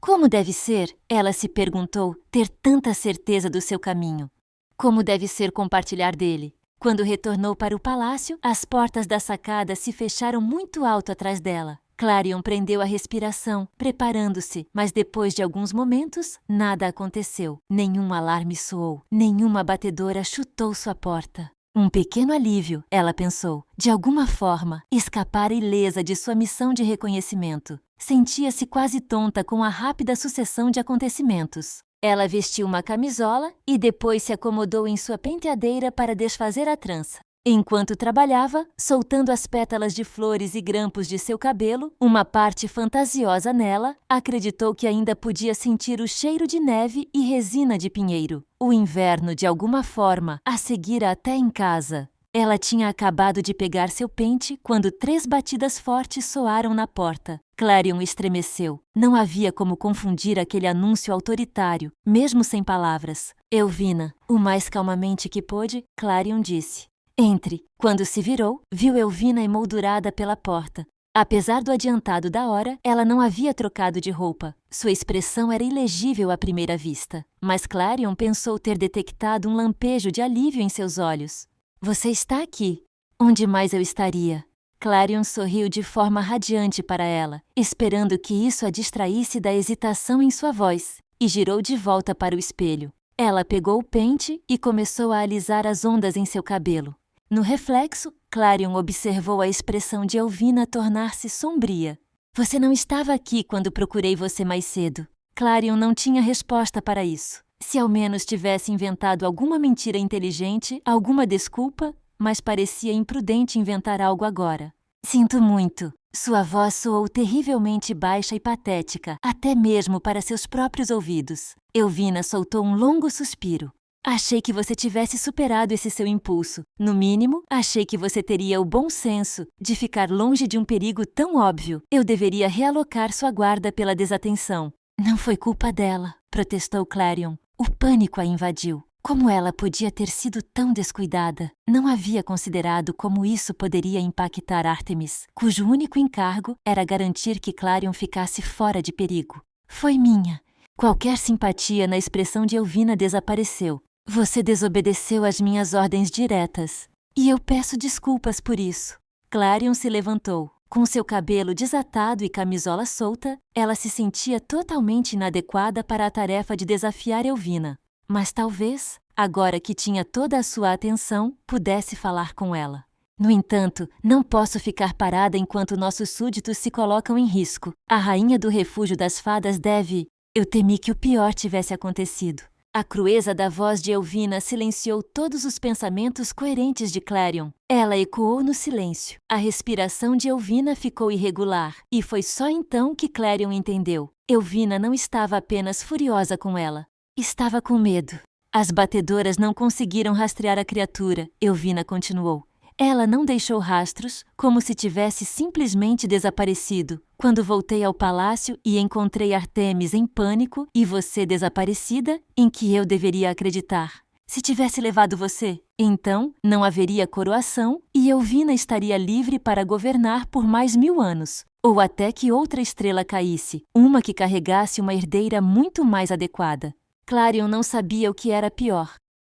Como deve ser, ela se perguntou, ter tanta certeza do seu caminho? Como deve ser compartilhar dele? Quando retornou para o palácio, as portas da sacada se fecharam muito alto atrás dela. Clarion prendeu a respiração, preparando-se, mas depois de alguns momentos, nada aconteceu. Nenhum alarme soou, nenhuma batedora chutou sua porta. Um pequeno alívio, ela pensou. De alguma forma, escapara ilesa de sua missão de reconhecimento. Sentia-se quase tonta com a rápida sucessão de acontecimentos. Ela vestiu uma camisola e depois se acomodou em sua penteadeira para desfazer a trança. Enquanto trabalhava, soltando as pétalas de flores e grampos de seu cabelo, uma parte fantasiosa nela acreditou que ainda podia sentir o cheiro de neve e resina de pinheiro. O inverno, de alguma forma, a seguira até em casa. Ela tinha acabado de pegar seu pente quando 3 batidas fortes soaram na porta. Clarion estremeceu. Não havia como confundir aquele anúncio autoritário, mesmo sem palavras. Elvina, o mais calmamente que pôde, Clarion disse. Entre. Quando se virou, viu Elvina emoldurada pela porta. Apesar do adiantado da hora, ela não havia trocado de roupa. Sua expressão era ilegível à primeira vista. Mas Clarion pensou ter detectado um lampejo de alívio em seus olhos. Você está aqui. Onde mais eu estaria? Clarion sorriu de forma radiante para ela, esperando que isso a distraísse da hesitação em sua voz, e girou de volta para o espelho. Ela pegou o pente e começou a alisar as ondas em seu cabelo. No reflexo, Clarion observou a expressão de Elvina tornar-se sombria. Você não estava aqui quando procurei você mais cedo. Clarion não tinha resposta para isso. Se ao menos tivesse inventado alguma mentira inteligente, alguma desculpa, mas parecia imprudente inventar algo agora. Sinto muito. Sua voz soou terrivelmente baixa e patética, até mesmo para seus próprios ouvidos. Elvina soltou um longo suspiro. Achei que você tivesse superado esse seu impulso. No mínimo, achei que você teria o bom senso de ficar longe de um perigo tão óbvio. Eu deveria realocar sua guarda pela desatenção. Não foi culpa dela, protestou Clarion. O pânico a invadiu. Como ela podia ter sido tão descuidada? Não havia considerado como isso poderia impactar Artemis, cujo único encargo era garantir que Clarion ficasse fora de perigo. Foi minha. Qualquer simpatia na expressão de Elvina desapareceu. Você desobedeceu às minhas ordens diretas. E eu peço desculpas por isso. Clarion se levantou. Com seu cabelo desatado e camisola solta, ela se sentia totalmente inadequada para a tarefa de desafiar Elvina. Mas talvez, agora que tinha toda a sua atenção, pudesse falar com ela. No entanto, não posso ficar parada enquanto nossos súditos se colocam em risco. A rainha do refúgio das fadas deve... Eu temi que o pior tivesse acontecido. A crueza da voz de Elvina silenciou todos os pensamentos coerentes de Clarion. Ela ecoou no silêncio. A respiração de Elvina ficou irregular, e foi só então que Clarion entendeu. Elvina não estava apenas furiosa com ela. Estava com medo. As batedoras não conseguiram rastrear a criatura, Elvina continuou. Ela não deixou rastros, como se tivesse simplesmente desaparecido. Quando voltei ao palácio e encontrei Artemis em pânico e você desaparecida, em que eu deveria acreditar? Se tivesse levado você, então não haveria coroação e Elvina estaria livre para governar por mais 1000 anos. Ou até que outra estrela caísse, uma que carregasse uma herdeira muito mais adequada. Clarion não sabia o que era pior.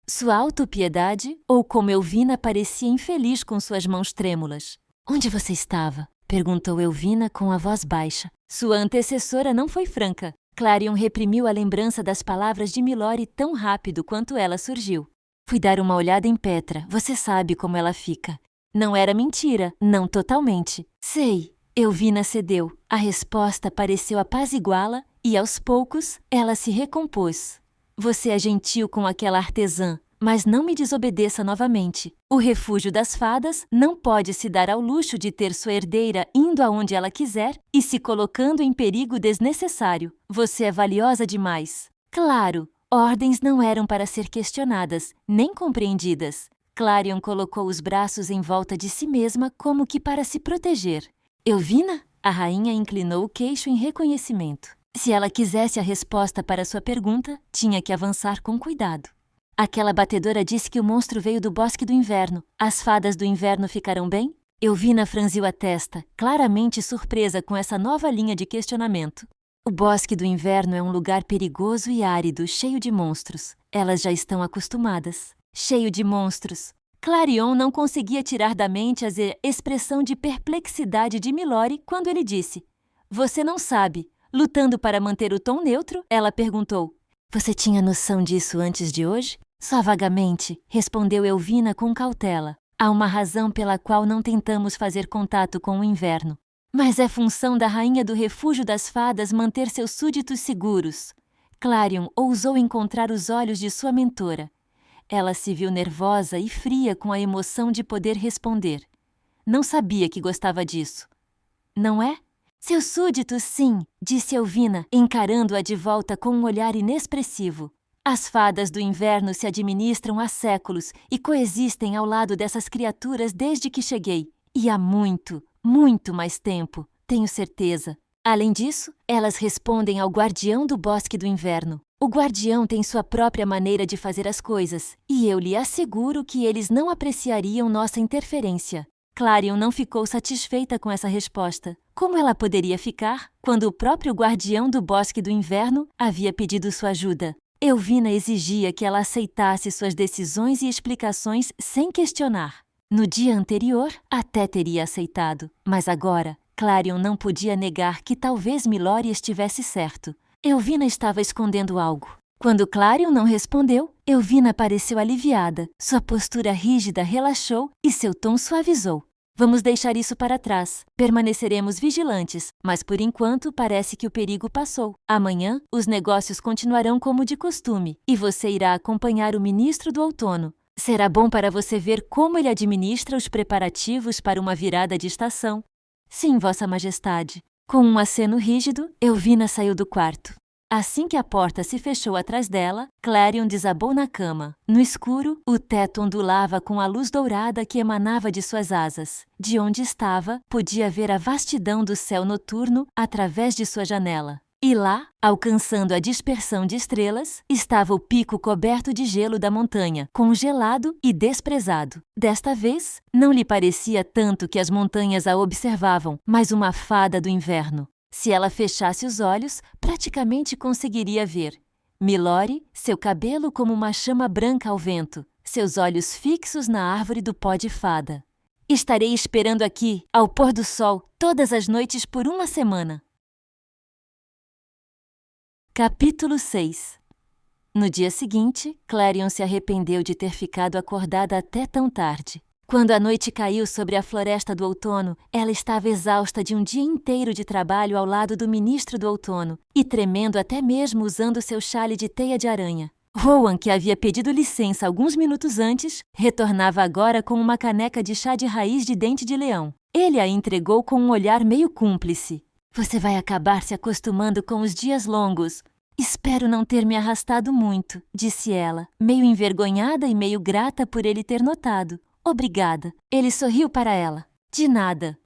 Sua autopiedade ou como Elvina parecia infeliz com suas mãos trêmulas. Onde você estava? Perguntou Elvina com a voz baixa. Sua antecessora não foi franca. Clarion reprimiu a lembrança das palavras de Milori tão rápido quanto ela surgiu. Fui dar uma olhada em Petra, você sabe como ela fica. Não era mentira, não totalmente. Sei. Elvina cedeu. A resposta pareceu apaziguá-la e, aos poucos, ela se recompôs. Você é gentil com aquela artesã, mas não me desobedeça novamente. O refúgio das fadas não pode se dar ao luxo de ter sua herdeira indo aonde ela quiser e se colocando em perigo desnecessário. Você é valiosa demais. Claro, ordens não eram para ser questionadas, nem compreendidas. Clarion colocou os braços em volta de si mesma como que para se proteger. Elvina? A rainha inclinou o queixo em reconhecimento. Se ela quisesse a resposta para sua pergunta, tinha que avançar com cuidado. Aquela batedora disse que o monstro veio do Bosque do Inverno. As fadas do inverno ficarão bem? Elvina franziu a testa, claramente surpresa com essa nova linha de questionamento. O Bosque do Inverno é um lugar perigoso e árido, cheio de monstros. Elas já estão acostumadas. Cheio de monstros. Clarion não conseguia tirar da mente a expressão de perplexidade de Milori quando ele disse: "Você não sabe." Lutando para manter o tom neutro, ela perguntou: "Você tinha noção disso antes de hoje?" "Só vagamente", respondeu Elvina com cautela. "Há uma razão pela qual não tentamos fazer contato com o inverno. Mas é função da rainha do refúgio das fadas manter seus súditos seguros." Clarion ousou encontrar os olhos de sua mentora. Ela se viu nervosa e fria com a emoção de poder responder. Não sabia que gostava disso. "Não é?" "Seus súditos, sim", disse Elvina, encarando-a de volta com um olhar inexpressivo. "As fadas do inverno se administram há séculos e coexistem ao lado dessas criaturas desde que cheguei. E há muito, muito mais tempo, tenho certeza. Além disso, elas respondem ao guardião do Bosque do Inverno. O guardião tem sua própria maneira de fazer as coisas, e eu lhe asseguro que eles não apreciariam nossa interferência." Clarion não ficou satisfeita com essa resposta. Como ela poderia ficar quando o próprio guardião do Bosque do Inverno havia pedido sua ajuda? Elvina exigia que ela aceitasse suas decisões e explicações sem questionar. No dia anterior, até teria aceitado, mas agora, Clarion não podia negar que talvez Milori estivesse certo. Elvina estava escondendo algo. Quando Clarion não respondeu, Elvina pareceu aliviada. Sua postura rígida relaxou e seu tom suavizou. "Vamos deixar isso para trás. Permaneceremos vigilantes, mas por enquanto parece que o perigo passou. Amanhã, os negócios continuarão como de costume e você irá acompanhar o ministro do outono. Será bom para você ver como ele administra os preparativos para uma virada de estação." "Sim, Vossa Majestade." Com um aceno rígido, Elvina saiu do quarto. Assim que a porta se fechou atrás dela, Clarion desabou na cama. No escuro, o teto ondulava com a luz dourada que emanava de suas asas. De onde estava, podia ver a vastidão do céu noturno através de sua janela. E lá, alcançando a dispersão de estrelas, estava o pico coberto de gelo da montanha, congelado e desprezado. Desta vez, não lhe parecia tanto que as montanhas a observavam, mas uma fada do inverno. Se ela fechasse os olhos, praticamente conseguiria ver Milori, seu cabelo como uma chama branca ao vento, seus olhos fixos na árvore do pó de fada. "Estarei esperando aqui, ao pôr do sol, todas as noites por uma semana." Capítulo 6. No dia seguinte, Clarion se arrependeu de ter ficado acordada até tão tarde. Quando a noite caiu sobre a floresta do outono, ela estava exausta de um dia inteiro de trabalho ao lado do ministro do outono e tremendo até mesmo usando seu chale de teia de aranha. Rowan, que havia pedido licença alguns minutos antes, retornava agora com uma caneca de chá de raiz de dente de leão. Ele a entregou com um olhar meio cúmplice. "Você vai acabar se acostumando com os dias longos." "Espero não ter me arrastado muito", disse ela, meio envergonhada e meio grata por ele ter notado. "Obrigada." Ele sorriu para ela. "De nada."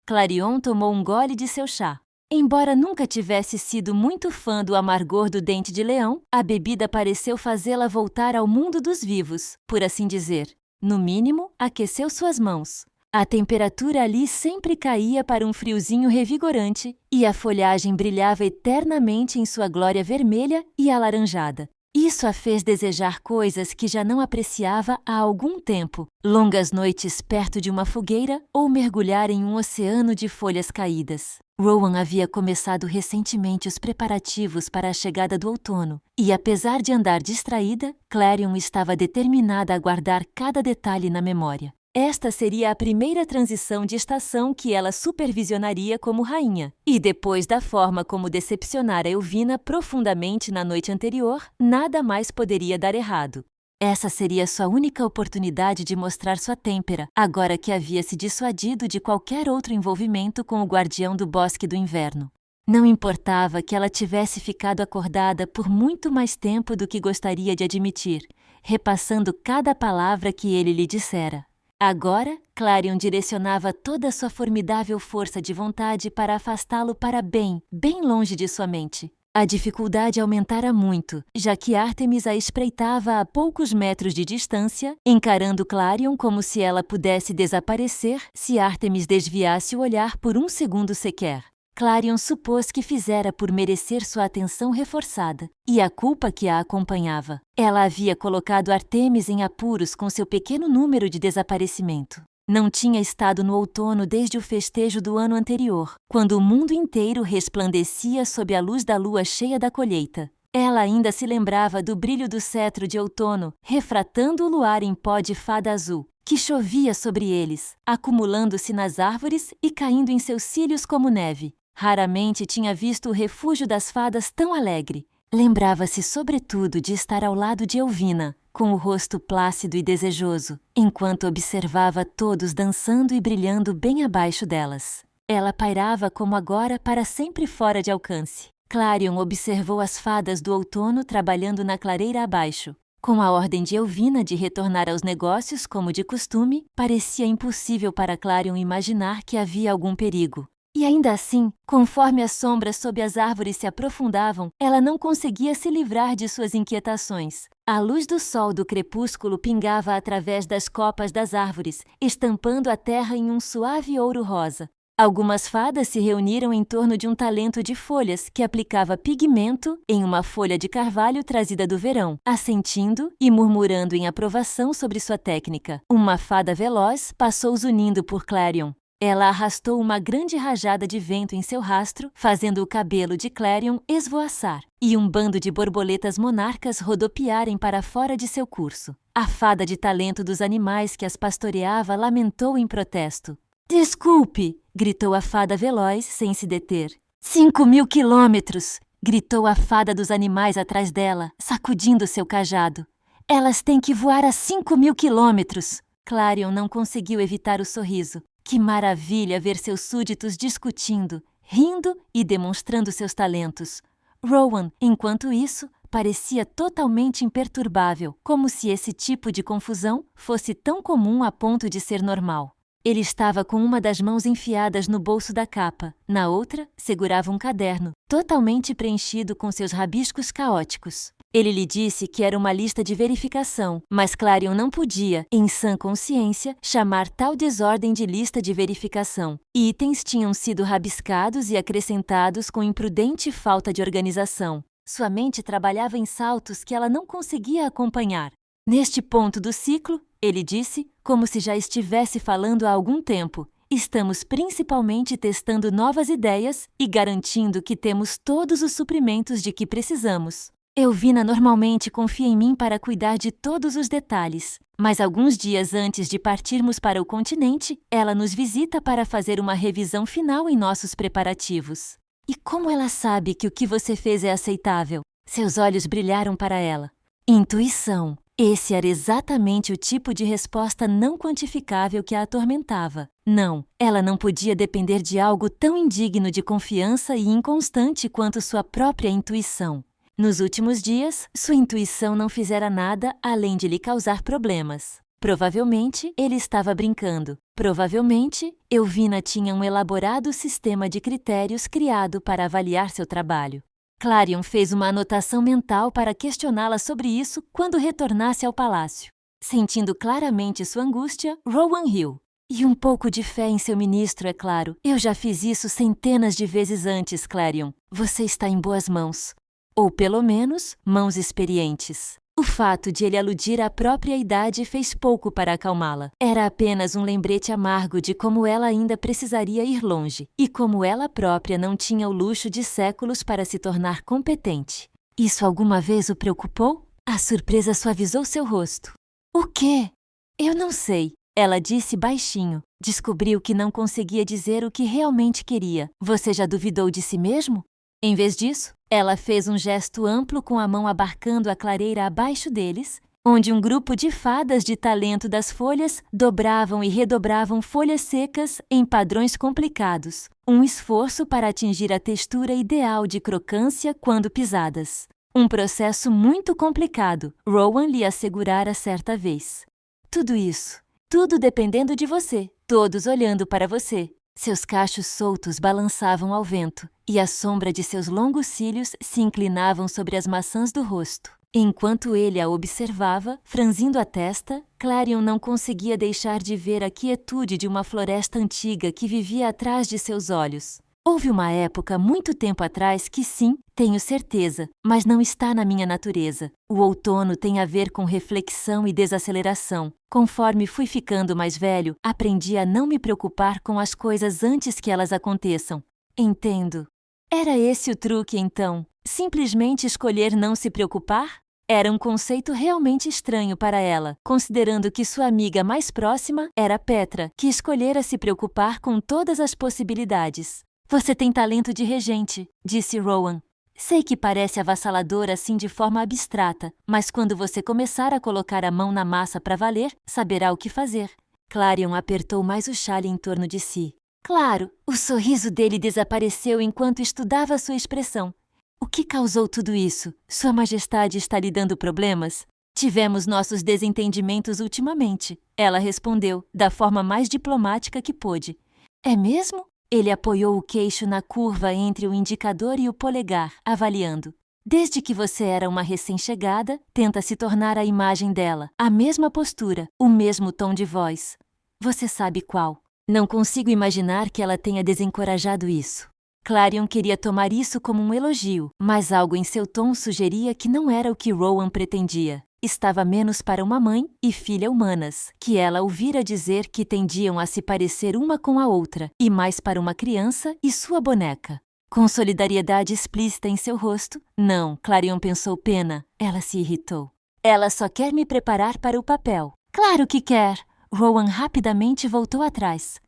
Clarion tomou um gole de seu chá. Embora nunca tivesse sido muito fã do amargor do dente de leão, a bebida pareceu fazê-la voltar ao mundo dos vivos, por assim dizer. No mínimo, aqueceu suas mãos. A temperatura ali sempre caía para um friozinho revigorante e a folhagem brilhava eternamente em sua glória vermelha e alaranjada. Isso a fez desejar coisas que já não apreciava há algum tempo: longas noites perto de uma fogueira ou mergulhar em um oceano de folhas caídas. Rowan havia começado recentemente os preparativos para a chegada do outono, e apesar de andar distraída, Clarion estava determinada a guardar cada detalhe na memória. Esta seria a primeira transição de estação que ela supervisionaria como rainha, e depois da forma como decepcionara Elvina profundamente na noite anterior, nada mais poderia dar errado. Essa seria sua única oportunidade de mostrar sua têmpera, agora que havia se dissuadido de qualquer outro envolvimento com o guardião do Bosque do Inverno. Não importava que ela tivesse ficado acordada por muito mais tempo do que gostaria de admitir, repassando cada palavra que ele lhe dissera. Agora, Clarion direcionava toda a sua formidável força de vontade para afastá-lo para bem longe de sua mente. A dificuldade aumentara muito, já que Artemis a espreitava a poucos metros de distância, encarando Clarion como se ela pudesse desaparecer se Artemis desviasse o olhar por um segundo sequer. Clarion supôs que fizera por merecer sua atenção reforçada e a culpa que a acompanhava. Ela havia colocado Artemis em apuros com seu pequeno número de desaparecimento. Não tinha estado no outono desde o festejo do ano anterior, quando o mundo inteiro resplandecia sob a luz da lua cheia da colheita. Ela ainda se lembrava do brilho do cetro de outono, refratando o luar em pó de fada azul, que chovia sobre eles, acumulando-se nas árvores e caindo em seus cílios como neve. Raramente tinha visto o refúgio das fadas tão alegre. Lembrava-se sobretudo de estar ao lado de Elvina, com o rosto plácido e desejoso, enquanto observava todos dançando e brilhando bem abaixo delas. Ela pairava como agora para sempre fora de alcance. Clarion observou as fadas do outono trabalhando na clareira abaixo. Com a ordem de Elvina de retornar aos negócios como de costume, parecia impossível para Clarion imaginar que havia algum perigo. E ainda assim, conforme as sombras sob as árvores se aprofundavam, ela não conseguia se livrar de suas inquietações. A luz do sol do crepúsculo pingava através das copas das árvores, estampando a terra em um suave ouro rosa. Algumas fadas se reuniram em torno de um talento de folhas que aplicava pigmento em uma folha de carvalho trazida do verão, assentindo e murmurando em aprovação sobre sua técnica. Uma fada veloz passou zunindo por Clarion. Ela arrastou uma grande rajada de vento em seu rastro, fazendo o cabelo de Clarion esvoaçar, e um bando de borboletas monarcas rodopiarem para fora de seu curso. A fada de talento dos animais que as pastoreava lamentou em protesto. "Desculpe!" gritou a fada veloz sem se deter. 5.000 quilômetros! Gritou a fada dos animais atrás dela, sacudindo seu cajado. "Elas têm que voar a 5.000 quilômetros!" Clarion não conseguiu evitar o sorriso. Que maravilha ver seus súditos discutindo, rindo e demonstrando seus talentos. Rowan, enquanto isso, parecia totalmente imperturbável, como se esse tipo de confusão fosse tão comum a ponto de ser normal. Ele estava com uma das mãos enfiadas no bolso da capa, na outra segurava um caderno, totalmente preenchido com seus rabiscos caóticos. Ele lhe disse que era uma lista de verificação, mas Clarion não podia, em sã consciência, chamar tal desordem de lista de verificação. Itens tinham sido rabiscados e acrescentados com imprudente falta de organização. Sua mente trabalhava em saltos que ela não conseguia acompanhar. "Neste ponto do ciclo", ele disse, como se já estivesse falando há algum tempo, "estamos principalmente testando novas ideias e garantindo que temos todos os suprimentos de que precisamos. Elvina normalmente confia em mim para cuidar de todos os detalhes, mas alguns dias antes de partirmos para o continente, ela nos visita para fazer uma revisão final em nossos preparativos. E como ela sabe que o que você fez é aceitável?" Seus olhos brilharam para ela. Intuição. Esse era exatamente o tipo de resposta não quantificável que a atormentava. Não, ela não podia depender de algo tão indigno de confiança e inconstante quanto sua própria intuição. Nos últimos dias, sua intuição não fizera nada além de lhe causar problemas. Provavelmente, ele estava brincando. Provavelmente, Elvina tinha um elaborado sistema de critérios criado para avaliar seu trabalho. Clarion fez uma anotação mental para questioná-la sobre isso quando retornasse ao palácio. Sentindo claramente sua angústia, Rowan riu. "E um pouco de fé em seu ministro, é claro. Eu já fiz isso centenas de vezes antes, Clarion. Você está em boas mãos. Ou, pelo menos, mãos experientes." O fato de ele aludir à própria idade fez pouco para acalmá-la. Era apenas um lembrete amargo de como ela ainda precisaria ir longe, e como ela própria não tinha o luxo de séculos para se tornar competente. Isso alguma vez o preocupou? A surpresa suavizou seu rosto. "O quê?" "Eu não sei," ela disse baixinho. Descobriu que não conseguia dizer o que realmente queria. "Você já duvidou de si mesmo?" Em vez disso, ela fez um gesto amplo com a mão abarcando a clareira abaixo deles onde um grupo de fadas de talento das folhas dobravam e redobravam folhas secas em padrões complicados, um esforço para atingir a textura ideal de crocância quando pisadas. Um processo muito complicado, Rowan lhe assegurara certa vez. Tudo isso, tudo dependendo de você, todos olhando para você. Seus cachos soltos balançavam ao vento, e a sombra de seus longos cílios se inclinavam sobre as maçãs do rosto. Enquanto ele a observava, franzindo a testa, Clarion não conseguia deixar de ver a quietude de uma floresta antiga que vivia atrás de seus olhos. Houve uma época muito tempo atrás que sim, tenho certeza, mas não está na minha natureza. O outono tem a ver com reflexão e desaceleração. Conforme fui ficando mais velho, aprendi a não me preocupar com as coisas antes que elas aconteçam. Entendo. Era esse o truque, então? Simplesmente escolher não se preocupar? Era um conceito realmente estranho para ela, considerando que sua amiga mais próxima era Petra, que escolhera se preocupar com todas as possibilidades. Você tem talento de regente, disse Rowan. Sei que parece avassalador assim de forma abstrata, mas quando você começar a colocar a mão na massa para valer, saberá o que fazer. Clarion apertou mais o xale em torno de si. Claro, o sorriso dele desapareceu enquanto estudava sua expressão. O que causou tudo isso? Sua Majestade está lhe dando problemas? Tivemos nossos desentendimentos ultimamente, ela respondeu, da forma mais diplomática que pôde. É mesmo? Ele apoiou o queixo na curva entre o indicador e o polegar, avaliando. Desde que você era uma recém-chegada, tenta se tornar a imagem dela, a mesma postura, o mesmo tom de voz. Você sabe qual. Não consigo imaginar que ela tenha desencorajado isso. Clarion queria tomar isso como um elogio, mas algo em seu tom sugeria que não era o que Rowan pretendia. Estava menos para uma mãe e filha humanas, que ela ouvira dizer que tendiam a se parecer uma com a outra, e mais para uma criança e sua boneca. Com solidariedade explícita em seu rosto, não, Clarion pensou pena. Ela se irritou. Ela só quer me preparar para o papel. Claro que quer! Rowan rapidamente voltou atrás.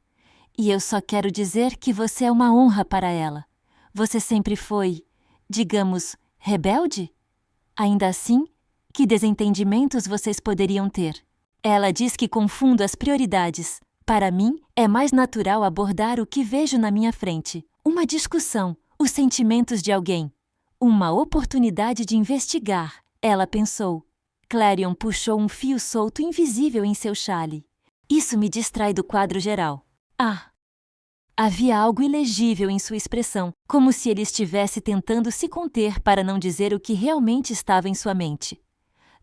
E eu só quero dizer que você é uma honra para ela. Você sempre foi, digamos, rebelde? Ainda assim, que desentendimentos vocês poderiam ter? Ela diz que confundo as prioridades. Para mim, é mais natural abordar o que vejo na minha frente. Uma discussão, os sentimentos de alguém. Uma oportunidade de investigar, ela pensou. Clarion puxou um fio solto invisível em seu xale. Isso me distrai do quadro geral. Ah! Havia algo ilegível em sua expressão, como se ele estivesse tentando se conter para não dizer o que realmente estava em sua mente.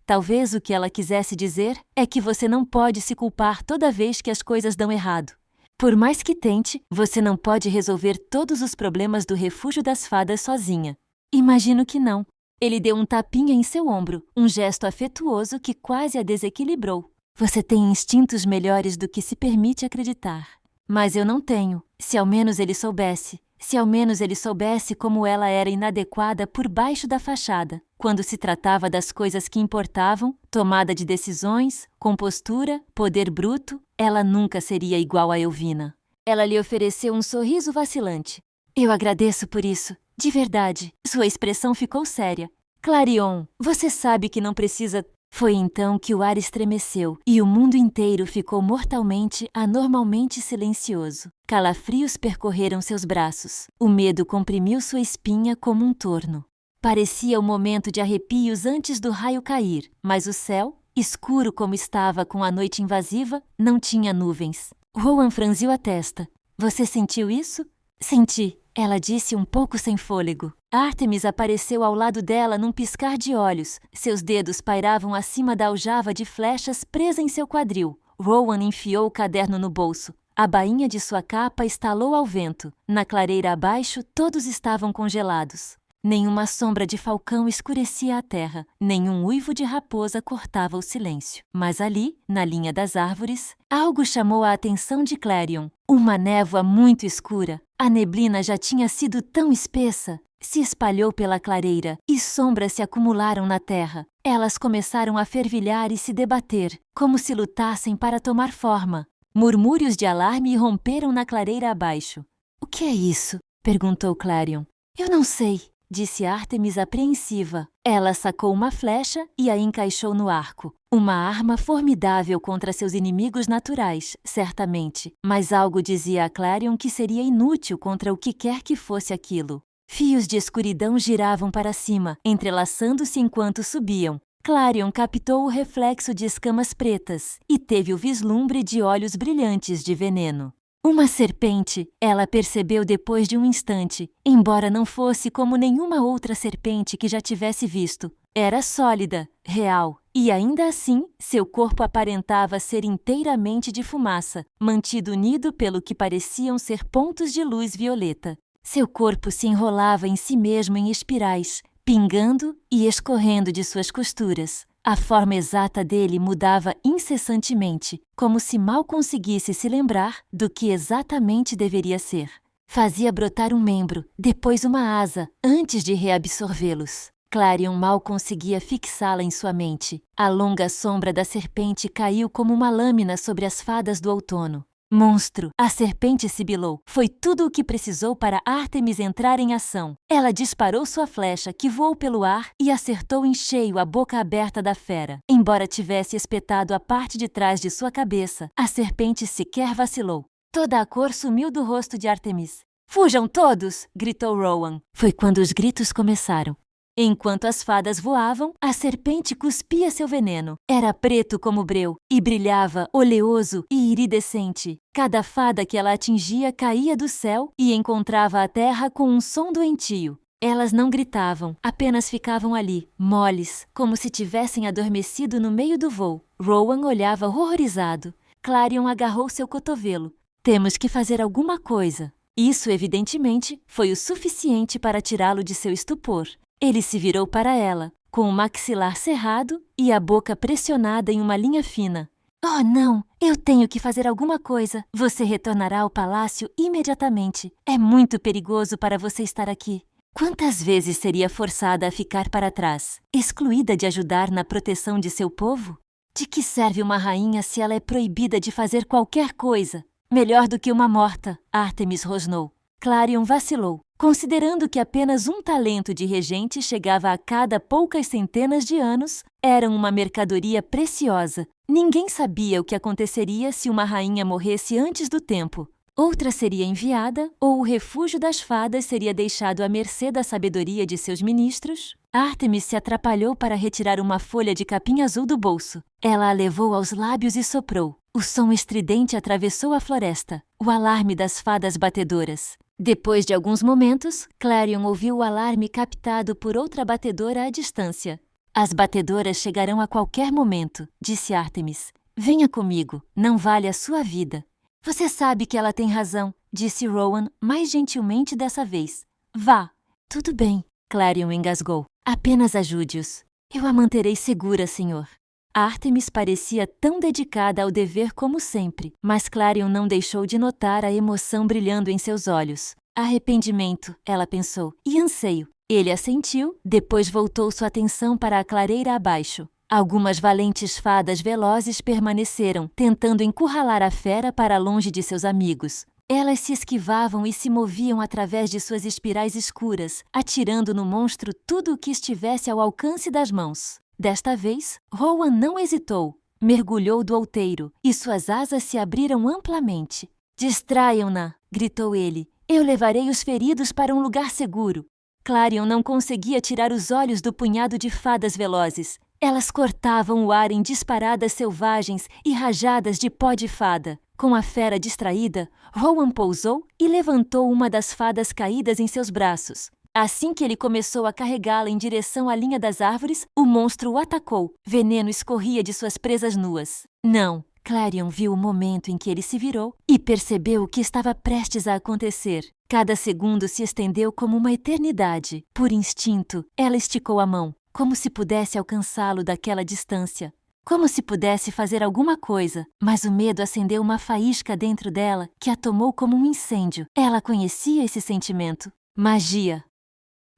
Talvez o que ela quisesse dizer é que você não pode se culpar toda vez que as coisas dão errado. Por mais que tente, você não pode resolver todos os problemas do refúgio das fadas sozinha. Imagino que não. Ele deu um tapinha em seu ombro, um gesto afetuoso que quase a desequilibrou. Você tem instintos melhores do que se permite acreditar. Mas eu não tenho. Se ao menos ele soubesse. Se ao menos ele soubesse como ela era inadequada por baixo da fachada, quando se tratava das coisas que importavam, tomada de decisões, compostura, poder bruto, ela nunca seria igual a Elvina. Ela lhe ofereceu um sorriso vacilante. Eu agradeço por isso. De verdade. Sua expressão ficou séria. Clarion, você sabe que não precisa... Foi então que o ar estremeceu e o mundo inteiro ficou mortalmente, anormalmente silencioso. Calafrios percorreram seus braços. O medo comprimiu sua espinha como um torno. Parecia o momento de arrepios antes do raio cair, mas o céu, escuro como estava com a noite invasiva, não tinha nuvens. Rowan franziu a testa. Você sentiu isso? Senti, ela disse um pouco sem fôlego. Artemis apareceu ao lado dela num piscar de olhos. Seus dedos pairavam acima da aljava de flechas presa em seu quadril. Rowan enfiou o caderno no bolso. A bainha de sua capa estalou ao vento. Na clareira abaixo, todos estavam congelados. Nenhuma sombra de falcão escurecia a terra. Nenhum uivo de raposa cortava o silêncio. Mas ali, na linha das árvores, algo chamou a atenção de Clarion. Uma névoa muito escura. A neblina já tinha sido tão espessa. Se espalhou pela clareira e sombras se acumularam na terra. Elas começaram a fervilhar e se debater, como se lutassem para tomar forma. Murmúrios de alarme irromperam na clareira abaixo. O que é isso? Perguntou Clarion. Eu não sei, disse Ártemis apreensiva. Ela sacou uma flecha e a encaixou no arco. Uma arma formidável contra seus inimigos naturais, certamente, mas algo dizia a Clarion que seria inútil contra o que quer que fosse aquilo. Fios de escuridão giravam para cima, entrelaçando-se enquanto subiam. Clarion captou o reflexo de escamas pretas e teve o vislumbre de olhos brilhantes de veneno. Uma serpente, ela percebeu depois de um instante, embora não fosse como nenhuma outra serpente que já tivesse visto. Era sólida, real, e ainda assim, seu corpo aparentava ser inteiramente de fumaça, mantido unido pelo que pareciam ser pontos de luz violeta. Seu corpo se enrolava em si mesmo em espirais, pingando e escorrendo de suas costuras. A forma exata dele mudava incessantemente, como se mal conseguisse se lembrar do que exatamente deveria ser. Fazia brotar um membro, depois uma asa, antes de reabsorvê-los. Clarion mal conseguia fixá-la em sua mente. A longa sombra da serpente caiu como uma lâmina sobre as fadas do outono. Monstro! A serpente sibilou. Foi tudo o que precisou para Ártemis entrar em ação. Ela disparou sua flecha, que voou pelo ar e acertou em cheio a boca aberta da fera. Embora tivesse espetado a parte de trás de sua cabeça, a serpente sequer vacilou. Toda a cor sumiu do rosto de Ártemis. "Fujam todos!" gritou Rowan. Foi quando os gritos começaram. Enquanto as fadas voavam, a serpente cuspia seu veneno. Era preto como breu e brilhava, oleoso e iridescente. Cada fada que ela atingia caía do céu e encontrava a terra com um som doentio. Elas não gritavam, apenas ficavam ali, moles, como se tivessem adormecido no meio do voo. Rowan olhava horrorizado. Clarion agarrou seu cotovelo. "Temos que fazer alguma coisa." Isso, evidentemente, foi o suficiente para tirá-lo de seu estupor. Ele se virou para ela, com o maxilar cerrado e a boca pressionada em uma linha fina. "Oh, não! Eu tenho que fazer alguma coisa. Você retornará ao palácio imediatamente. É muito perigoso para você estar aqui." Quantas vezes seria forçada a ficar para trás, excluída de ajudar na proteção de seu povo? De que serve uma rainha se ela é proibida de fazer qualquer coisa? Melhor do que uma morta, Ártemis rosnou. Clarion vacilou, considerando que apenas um talento de regente chegava a cada poucas centenas de anos, eram uma mercadoria preciosa. Ninguém sabia o que aconteceria se uma rainha morresse antes do tempo. Outra seria enviada, ou o refúgio das fadas seria deixado à mercê da sabedoria de seus ministros. Ártemis se atrapalhou para retirar uma folha de capim azul do bolso. Ela a levou aos lábios e soprou. O som estridente atravessou a floresta, o alarme das fadas batedoras. Depois de alguns momentos, Clarion ouviu o alarme captado por outra batedora à distância. "As batedoras chegarão a qualquer momento", disse Ártemis. "Venha comigo, não vale a sua vida." "Você sabe que ela tem razão", disse Rowan mais gentilmente dessa vez. "Vá." "Tudo bem", Clarion engasgou. "Apenas ajude-os." "Eu a manterei segura, senhor." Ártemis parecia tão dedicada ao dever como sempre, mas Clarion não deixou de notar a emoção brilhando em seus olhos. Arrependimento, ela pensou, e anseio. Ele assentiu, depois voltou sua atenção para a clareira abaixo. Algumas valentes fadas velozes permaneceram, tentando encurralar a fera para longe de seus amigos. Elas se esquivavam e se moviam através de suas espirais escuras, atirando no monstro tudo o que estivesse ao alcance das mãos. Desta vez, Rowan não hesitou. Mergulhou do outeiro, e suas asas se abriram amplamente. "Distraiam-na!" gritou ele. "Eu levarei os feridos para um lugar seguro." Clarion não conseguia tirar os olhos do punhado de fadas velozes. Elas cortavam o ar em disparadas selvagens e rajadas de pó de fada. Com a fera distraída, Rowan pousou e levantou uma das fadas caídas em seus braços. Assim que ele começou a carregá-la em direção à linha das árvores, o monstro o atacou. Veneno escorria de suas presas nuas. Não! Clarion viu o momento em que ele se virou e percebeu o que estava prestes a acontecer. Cada segundo se estendeu como uma eternidade. Por instinto, ela esticou a mão, como se pudesse alcançá-lo daquela distância. Como se pudesse fazer alguma coisa, mas o medo acendeu uma faísca dentro dela que a tomou como um incêndio. Ela conhecia esse sentimento. Magia.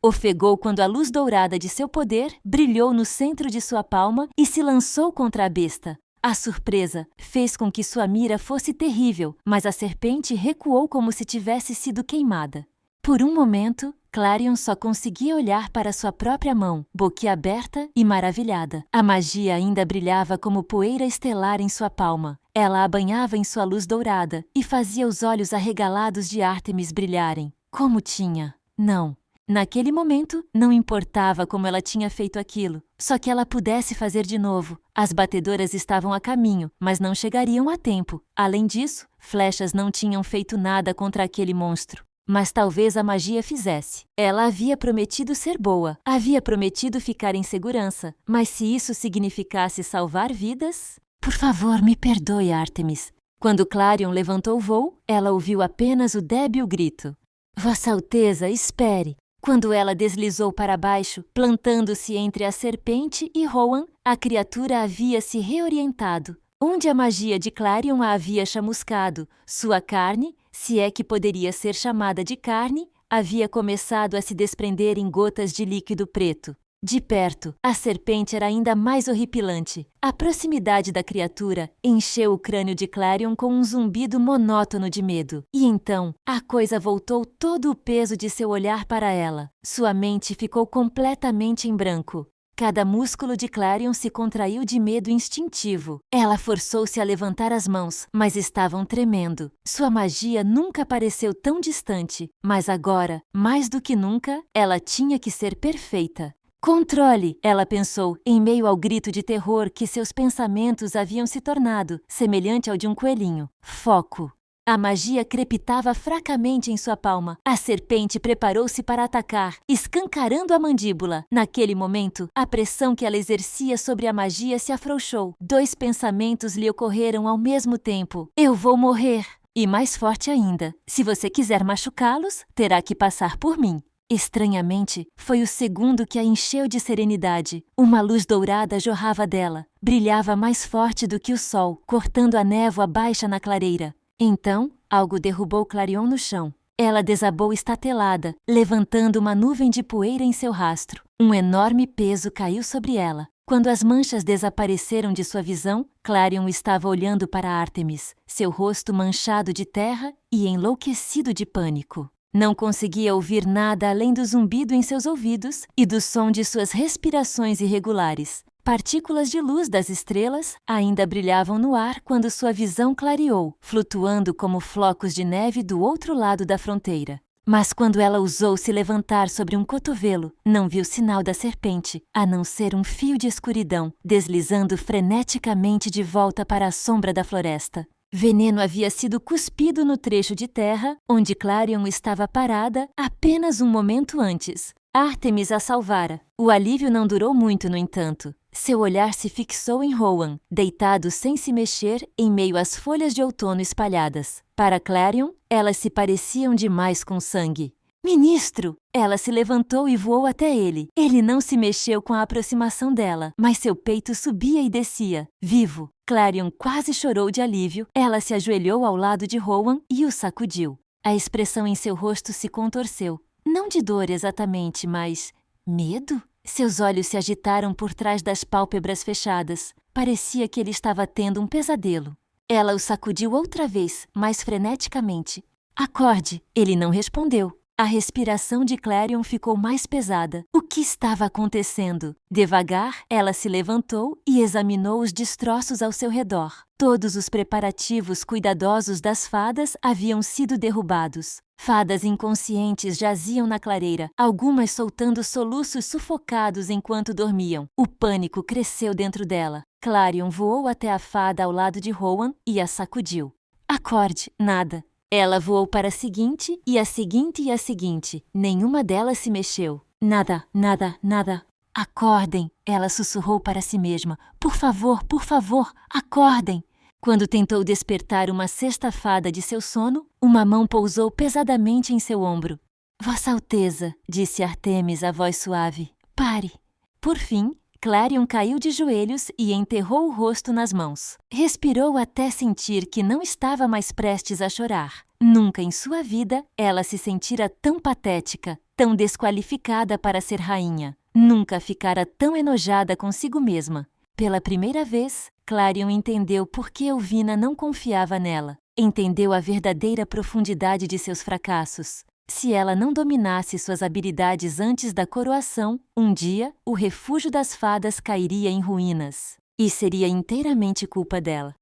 Ofegou quando a luz dourada de seu poder brilhou no centro de sua palma e se lançou contra a besta. A surpresa fez com que sua mira fosse terrível, mas a serpente recuou como se tivesse sido queimada. Por um momento, Clarion só conseguia olhar para sua própria mão, boquiaberta e maravilhada. A magia ainda brilhava como poeira estelar em sua palma. Ela a banhava em sua luz dourada e fazia os olhos arregalados de Ártemis brilharem. Como tinha? Não. Naquele momento, não importava como ela tinha feito aquilo, só que ela pudesse fazer de novo. As batedoras estavam a caminho, mas não chegariam a tempo. Além disso, flechas não tinham feito nada contra aquele monstro. Mas talvez a magia fizesse. Ela havia prometido ser boa, havia prometido ficar em segurança, mas se isso significasse salvar vidas... Por favor, me perdoe, Ártemis. Quando Clarion levantou o voo, ela ouviu apenas o débil grito. Vossa Alteza, espere! Quando ela deslizou para baixo, plantando-se entre a serpente e Rohan, a criatura havia se reorientado. Onde a magia de Clarion a havia chamuscado, sua carne, se é que poderia ser chamada de carne, havia começado a se desprender em gotas de líquido preto. De perto, a serpente era ainda mais horripilante. A proximidade da criatura encheu o crânio de Clarion com um zumbido monótono de medo. E então, a coisa voltou todo o peso de seu olhar para ela. Sua mente ficou completamente em branco. Cada músculo de Clarion se contraiu de medo instintivo. Ela forçou-se a levantar as mãos, mas estavam tremendo. Sua magia nunca pareceu tão distante, mas agora, mais do que nunca, ela tinha que ser perfeita. Controle, ela pensou, em meio ao grito de terror que seus pensamentos haviam se tornado, semelhante ao de um coelhinho. Foco. A magia crepitava fracamente em sua palma. A serpente preparou-se para atacar, escancarando a mandíbula. Naquele momento, a pressão que ela exercia sobre a magia se afrouxou. 2 pensamentos lhe ocorreram ao mesmo tempo. Eu vou morrer! E mais forte ainda, se você quiser machucá-los, terá que passar por mim. Estranhamente, foi o segundo que a encheu de serenidade. Uma luz dourada jorrava dela. Brilhava mais forte do que o sol, cortando a névoa baixa na clareira. Então, algo derrubou Clarion no chão. Ela desabou estatelada, levantando uma nuvem de poeira em seu rastro. Um enorme peso caiu sobre ela. Quando as manchas desapareceram de sua visão, Clarion estava olhando para Ártemis, seu rosto manchado de terra e enlouquecido de pânico. Não conseguia ouvir nada além do zumbido em seus ouvidos e do som de suas respirações irregulares. Partículas de luz das estrelas ainda brilhavam no ar quando sua visão clareou, flutuando como flocos de neve do outro lado da fronteira. Mas quando ela ousou se levantar sobre um cotovelo, não viu sinal da serpente, a não ser um fio de escuridão, deslizando freneticamente de volta para a sombra da floresta. Veneno havia sido cuspido no trecho de terra onde Clarion estava parada apenas um momento antes. Ártemis a salvara. O alívio não durou muito, no entanto. Seu olhar se fixou em Rohan, deitado sem se mexer em meio às folhas de outono espalhadas. Para Clarion, elas se pareciam demais com sangue. Ministro! Ela se levantou e voou até ele. Ele não se mexeu com a aproximação dela, mas seu peito subia e descia. Vivo! Clarion quase chorou de alívio. Ela se ajoelhou ao lado de Rohan e o sacudiu. A expressão em seu rosto se contorceu. Não de dor exatamente, mas... medo? Seus olhos se agitaram por trás das pálpebras fechadas. Parecia que ele estava tendo um pesadelo. Ela o sacudiu outra vez, mais freneticamente. Acorde! Ele não respondeu. A respiração de Clarion ficou mais pesada. O que estava acontecendo? Devagar, ela se levantou e examinou os destroços ao seu redor. Todos os preparativos cuidadosos das fadas haviam sido derrubados. Fadas inconscientes jaziam na clareira, algumas soltando soluços sufocados enquanto dormiam. O pânico cresceu dentro dela. Clarion voou até a fada ao lado de Rohan e a sacudiu. Acorde, nada. Ela voou para a seguinte e a seguinte e a seguinte. Nenhuma delas se mexeu. Nada, nada, nada. Acordem, ela sussurrou para si mesma. Por favor, acordem. Quando tentou despertar uma sexta fada de seu sono, uma mão pousou pesadamente em seu ombro. Vossa Alteza, disse Ártemis, a voz suave. Pare. Por fim, Clarion caiu de joelhos e enterrou o rosto nas mãos. Respirou até sentir que não estava mais prestes a chorar. Nunca em sua vida ela se sentira tão patética, tão desqualificada para ser rainha. Nunca ficara tão enojada consigo mesma. Pela primeira vez, Clarion entendeu por que Elvina não confiava nela. Entendeu a verdadeira profundidade de seus fracassos. Se ela não dominasse suas habilidades antes da coroação, um dia, o refúgio das fadas cairia em ruínas. E seria inteiramente culpa dela.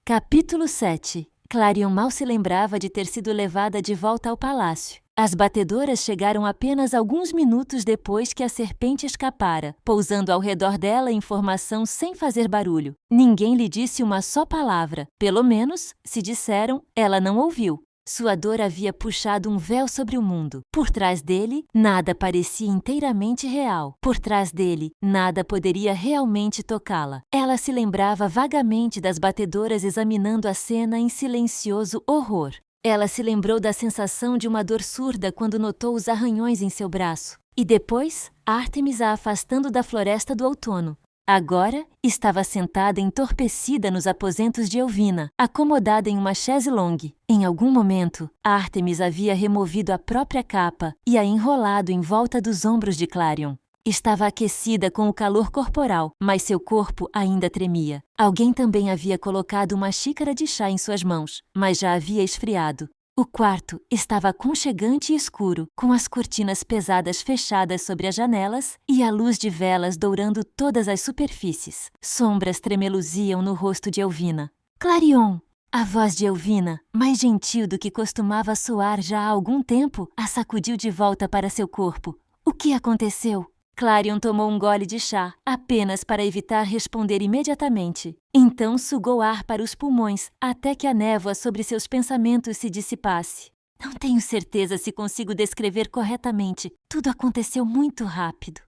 Capítulo 7. Clarion mal se lembrava de ter sido levada de volta ao palácio. As batedoras chegaram apenas alguns minutos depois que a serpente escapara, pousando ao redor dela em formação sem fazer barulho. Ninguém lhe disse uma só palavra. Pelo menos, se disseram, ela não ouviu. Sua dor havia puxado um véu sobre o mundo. Por trás dele, nada parecia inteiramente real. Por trás dele, nada poderia realmente tocá-la. Ela se lembrava vagamente das batedoras examinando a cena em silencioso horror. Ela se lembrou da sensação de uma dor surda quando notou os arranhões em seu braço. E depois, Ártemis a afastando da floresta do outono. Agora, estava sentada entorpecida nos aposentos de Elvina, acomodada em uma chaise longue. Em algum momento, Ártemis havia removido a própria capa e a enrolado em volta dos ombros de Clarion. Estava aquecida com o calor corporal, mas seu corpo ainda tremia. Alguém também havia colocado uma xícara de chá em suas mãos, mas já havia esfriado. O quarto estava aconchegante e escuro, com as cortinas pesadas fechadas sobre as janelas e a luz de velas dourando todas as superfícies. Sombras tremeluziam no rosto de Elvina. Clarion! A voz de Elvina, mais gentil do que costumava soar já há algum tempo, a sacudiu de volta para seu corpo. O que aconteceu? Clarion tomou um gole de chá, apenas para evitar responder imediatamente. Então sugou ar para os pulmões, até que a névoa sobre seus pensamentos se dissipasse. Não tenho certeza se consigo descrever corretamente. Tudo aconteceu muito rápido.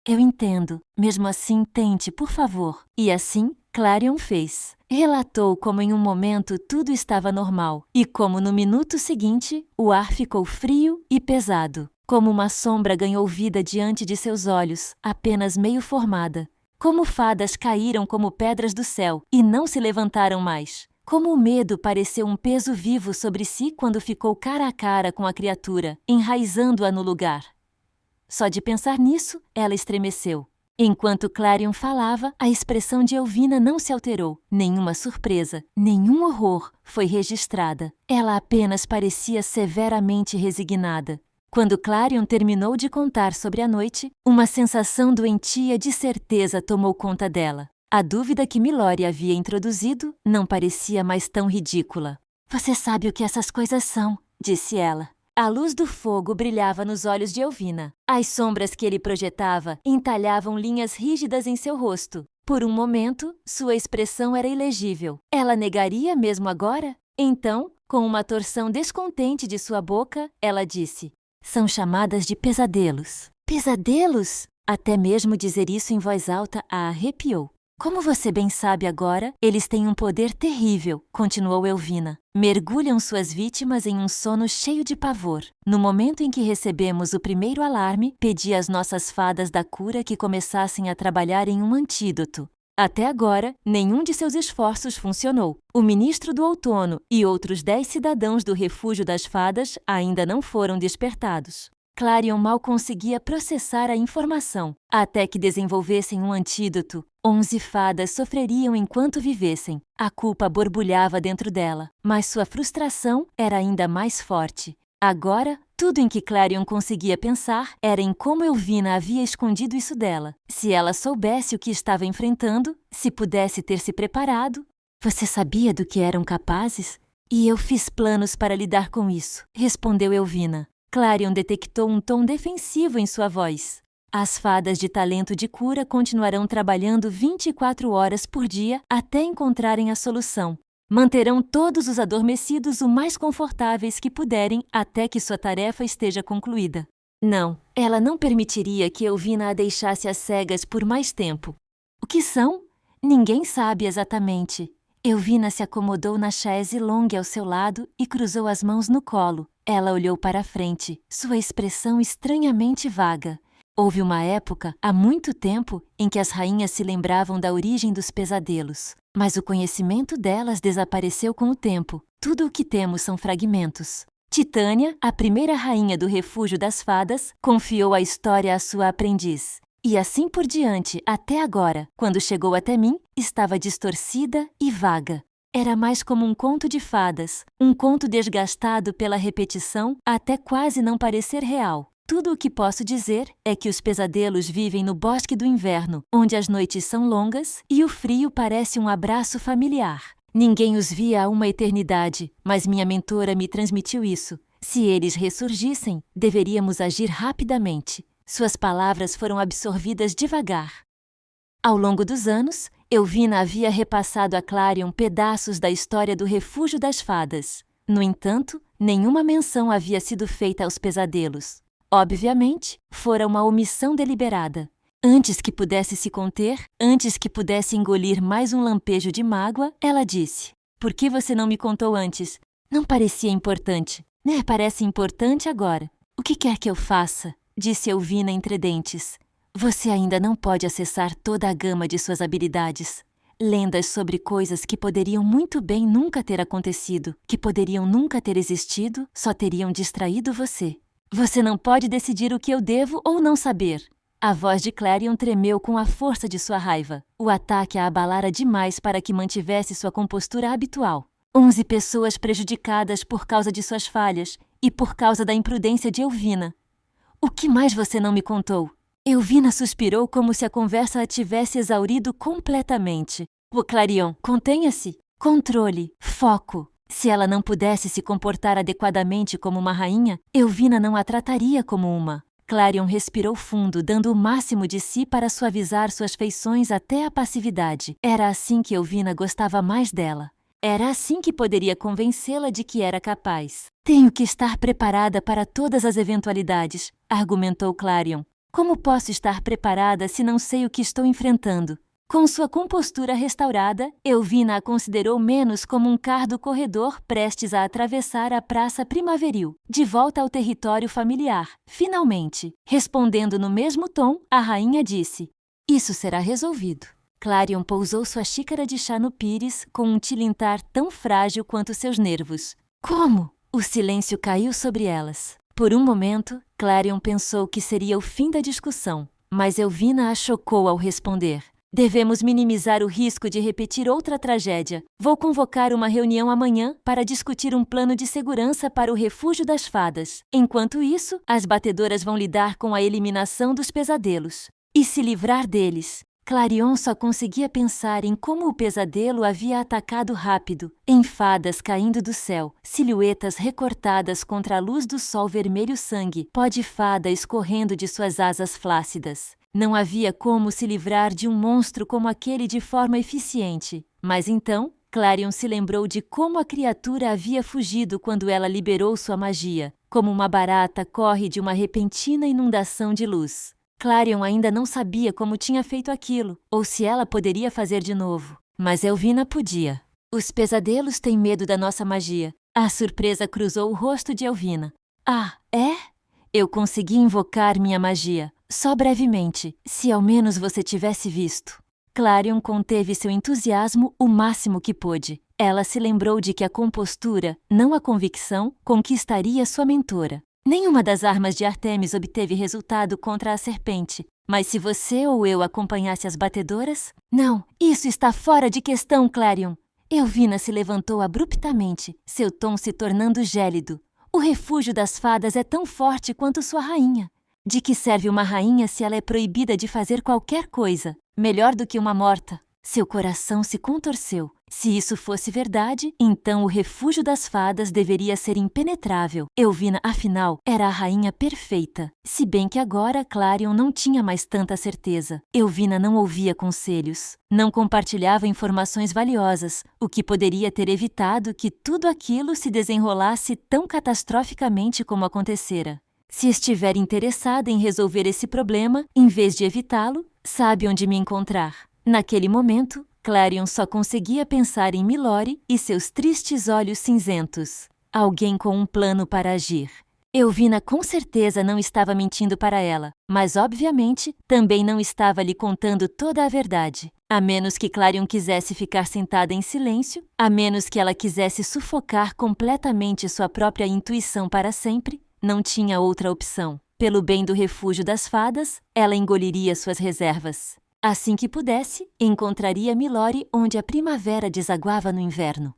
Eu entendo. Mesmo assim, tente, por favor. E assim, Clarion fez. Relatou como em um momento tudo estava normal, e como no minuto seguinte, o ar ficou frio e pesado. Como uma sombra ganhou vida diante de seus olhos, apenas meio formada. Como fadas caíram como pedras do céu e não se levantaram mais. Como o medo pareceu um peso vivo sobre si quando ficou cara a cara com a criatura, enraizando-a no lugar. Só de pensar nisso, ela estremeceu. Enquanto Clarion falava, a expressão de Elvina não se alterou. Nenhuma surpresa, nenhum horror foi registrada. Ela apenas parecia severamente resignada. Quando Clarion terminou de contar sobre a noite, uma sensação doentia de certeza tomou conta dela. A dúvida que Milori havia introduzido não parecia mais tão ridícula. Você sabe o que essas coisas são, disse ela. A luz do fogo brilhava nos olhos de Elvina. As sombras que ele projetava entalhavam linhas rígidas em seu rosto. Por um momento, sua expressão era ilegível. Ela negaria mesmo agora? Então, com uma torção descontente de sua boca, ela disse: são chamadas de pesadelos. Pesadelos? Até mesmo dizer isso em voz alta a arrepiou. Como você bem sabe agora, eles têm um poder terrível, continuou Elvina. Mergulham suas vítimas em um sono cheio de pavor. No momento em que recebemos o primeiro alarme, pedi às nossas fadas da cura que começassem a trabalhar em um antídoto. Até agora, nenhum de seus esforços funcionou. O ministro do outono e outros 10 cidadãos do refúgio das fadas ainda não foram despertados. Clarion mal conseguia processar a informação. Até que desenvolvessem um antídoto, 11 fadas sofreriam enquanto vivessem. A culpa borbulhava dentro dela, mas sua frustração era ainda mais forte. Agora, tudo em que Clarion conseguia pensar era em como Elvina havia escondido isso dela. Se ela soubesse o que estava enfrentando, se pudesse ter se preparado. Você sabia do que eram capazes? E eu fiz planos para lidar com isso, respondeu Elvina. Clarion detectou um tom defensivo em sua voz. As fadas de talento de cura continuarão trabalhando 24 horas por dia até encontrarem a solução. Manterão todos os adormecidos o mais confortáveis que puderem até que sua tarefa esteja concluída. Não, ela não permitiria que Elvina a deixasse às cegas por mais tempo. O que são? Ninguém sabe exatamente. Elvina se acomodou na chaise longue ao seu lado e cruzou as mãos no colo. Ela olhou para a frente, sua expressão estranhamente vaga. Houve uma época, há muito tempo, em que as rainhas se lembravam da origem dos pesadelos. Mas o conhecimento delas desapareceu com o tempo. Tudo o que temos são fragmentos. Titânia, a primeira rainha do refúgio das fadas, confiou a história à sua aprendiz. E assim por diante, até agora, quando chegou até mim, estava distorcida e vaga. Era mais como um conto de fadas, um conto desgastado pela repetição até quase não parecer real. Tudo o que posso dizer é que os pesadelos vivem no bosque do inverno, onde as noites são longas e o frio parece um abraço familiar. Ninguém os via há uma eternidade, mas minha mentora me transmitiu isso. Se eles ressurgissem, deveríamos agir rapidamente. Suas palavras foram absorvidas devagar. Ao longo dos anos, Elvina havia repassado a Clarion pedaços da história do Refúgio das Fadas. No entanto, nenhuma menção havia sido feita aos pesadelos. Obviamente, fora uma omissão deliberada. Antes que pudesse se conter, antes que pudesse engolir mais um lampejo de mágoa, ela disse: "Por que você não me contou antes? Não parecia importante. Parece importante agora. O que quer que eu faça?", disse Elvina entre dentes. "Você ainda não pode acessar toda a gama de suas habilidades. Lendas sobre coisas que poderiam muito bem nunca ter acontecido, que poderiam nunca ter existido, só teriam distraído você. Você não pode decidir o que eu devo ou não saber." A voz de Clarion tremeu com a força de sua raiva. O ataque a abalara demais para que mantivesse sua compostura habitual. 11 pessoas prejudicadas por causa de suas falhas e por causa da imprudência de Elvina. "O que mais você não me contou?" Elvina suspirou como se a conversa a tivesse exaurido completamente. "O Clarion, contenha-se. Controle, foco. Se ela não pudesse se comportar adequadamente como uma rainha, Elvina não a trataria como uma." Clarion respirou fundo, dando o máximo de si para suavizar suas feições até a passividade. Era assim que Elvina gostava mais dela. Era assim que poderia convencê-la de que era capaz. "Tenho que estar preparada para todas as eventualidades", argumentou Clarion. "Como posso estar preparada se não sei o que estou enfrentando?" Com sua compostura restaurada, Elvina a considerou menos como um cardo corredor prestes a atravessar a praça primaveril, de volta ao território familiar. Finalmente, respondendo no mesmo tom, a rainha disse: "Isso será resolvido." Clarion pousou sua xícara de chá no pires com um tilintar tão frágil quanto seus nervos. "Como?" O silêncio caiu sobre elas. Por um momento, Clarion pensou que seria o fim da discussão, mas Elvina a chocou ao responder: "Devemos minimizar o risco de repetir outra tragédia. Vou convocar uma reunião amanhã para discutir um plano de segurança para o Refúgio das Fadas. Enquanto isso, as batedoras vão lidar com a eliminação dos pesadelos e se livrar deles." Clarion só conseguia pensar em como o pesadelo havia atacado rápido, em fadas caindo do céu, silhuetas recortadas contra a luz do sol vermelho sangue, pó de fada escorrendo de suas asas flácidas. Não havia como se livrar de um monstro como aquele de forma eficiente. Mas então, Clarion se lembrou de como a criatura havia fugido quando ela liberou sua magia, como uma barata corre de uma repentina inundação de luz. Clarion ainda não sabia como tinha feito aquilo, ou se ela poderia fazer de novo. Mas Elvina podia. "Os pesadelos têm medo da nossa magia." A surpresa cruzou o rosto de Elvina. "Ah, é? Eu consegui invocar minha magia. Só brevemente, se ao menos você tivesse visto." Clarion conteve seu entusiasmo o máximo que pôde. Ela se lembrou de que a compostura, não a convicção, conquistaria sua mentora. Nenhuma das armas de Artemis obteve resultado contra a serpente. Mas se você ou eu acompanhasse as batedoras? "Não, isso está fora de questão, Clarion." Elvina se levantou abruptamente, seu tom se tornando gélido. "O Refúgio das Fadas é tão forte quanto sua rainha. De que serve uma rainha se ela é proibida de fazer qualquer coisa? Melhor do que uma morta." Seu coração se contorceu. Se isso fosse verdade, então o Refúgio das Fadas deveria ser impenetrável. Elvina, afinal, era a rainha perfeita. Se bem que agora Clarion não tinha mais tanta certeza. Elvina não ouvia conselhos. Não compartilhava informações valiosas, o que poderia ter evitado que tudo aquilo se desenrolasse tão catastroficamente como acontecera. Se estiver interessada em resolver esse problema, em vez de evitá-lo, sabe onde me encontrar. Naquele momento, Clarion só conseguia pensar em Milori e seus tristes olhos cinzentos. Alguém com um plano para agir. Elvina com certeza não estava mentindo para ela, mas obviamente também não estava lhe contando toda a verdade. A menos que Clarion quisesse ficar sentada em silêncio, a menos que ela quisesse sufocar completamente sua própria intuição para sempre, não tinha outra opção. Pelo bem do Refúgio das Fadas, ela engoliria suas reservas. Assim que pudesse, encontraria Milori onde a primavera desaguava no inverno.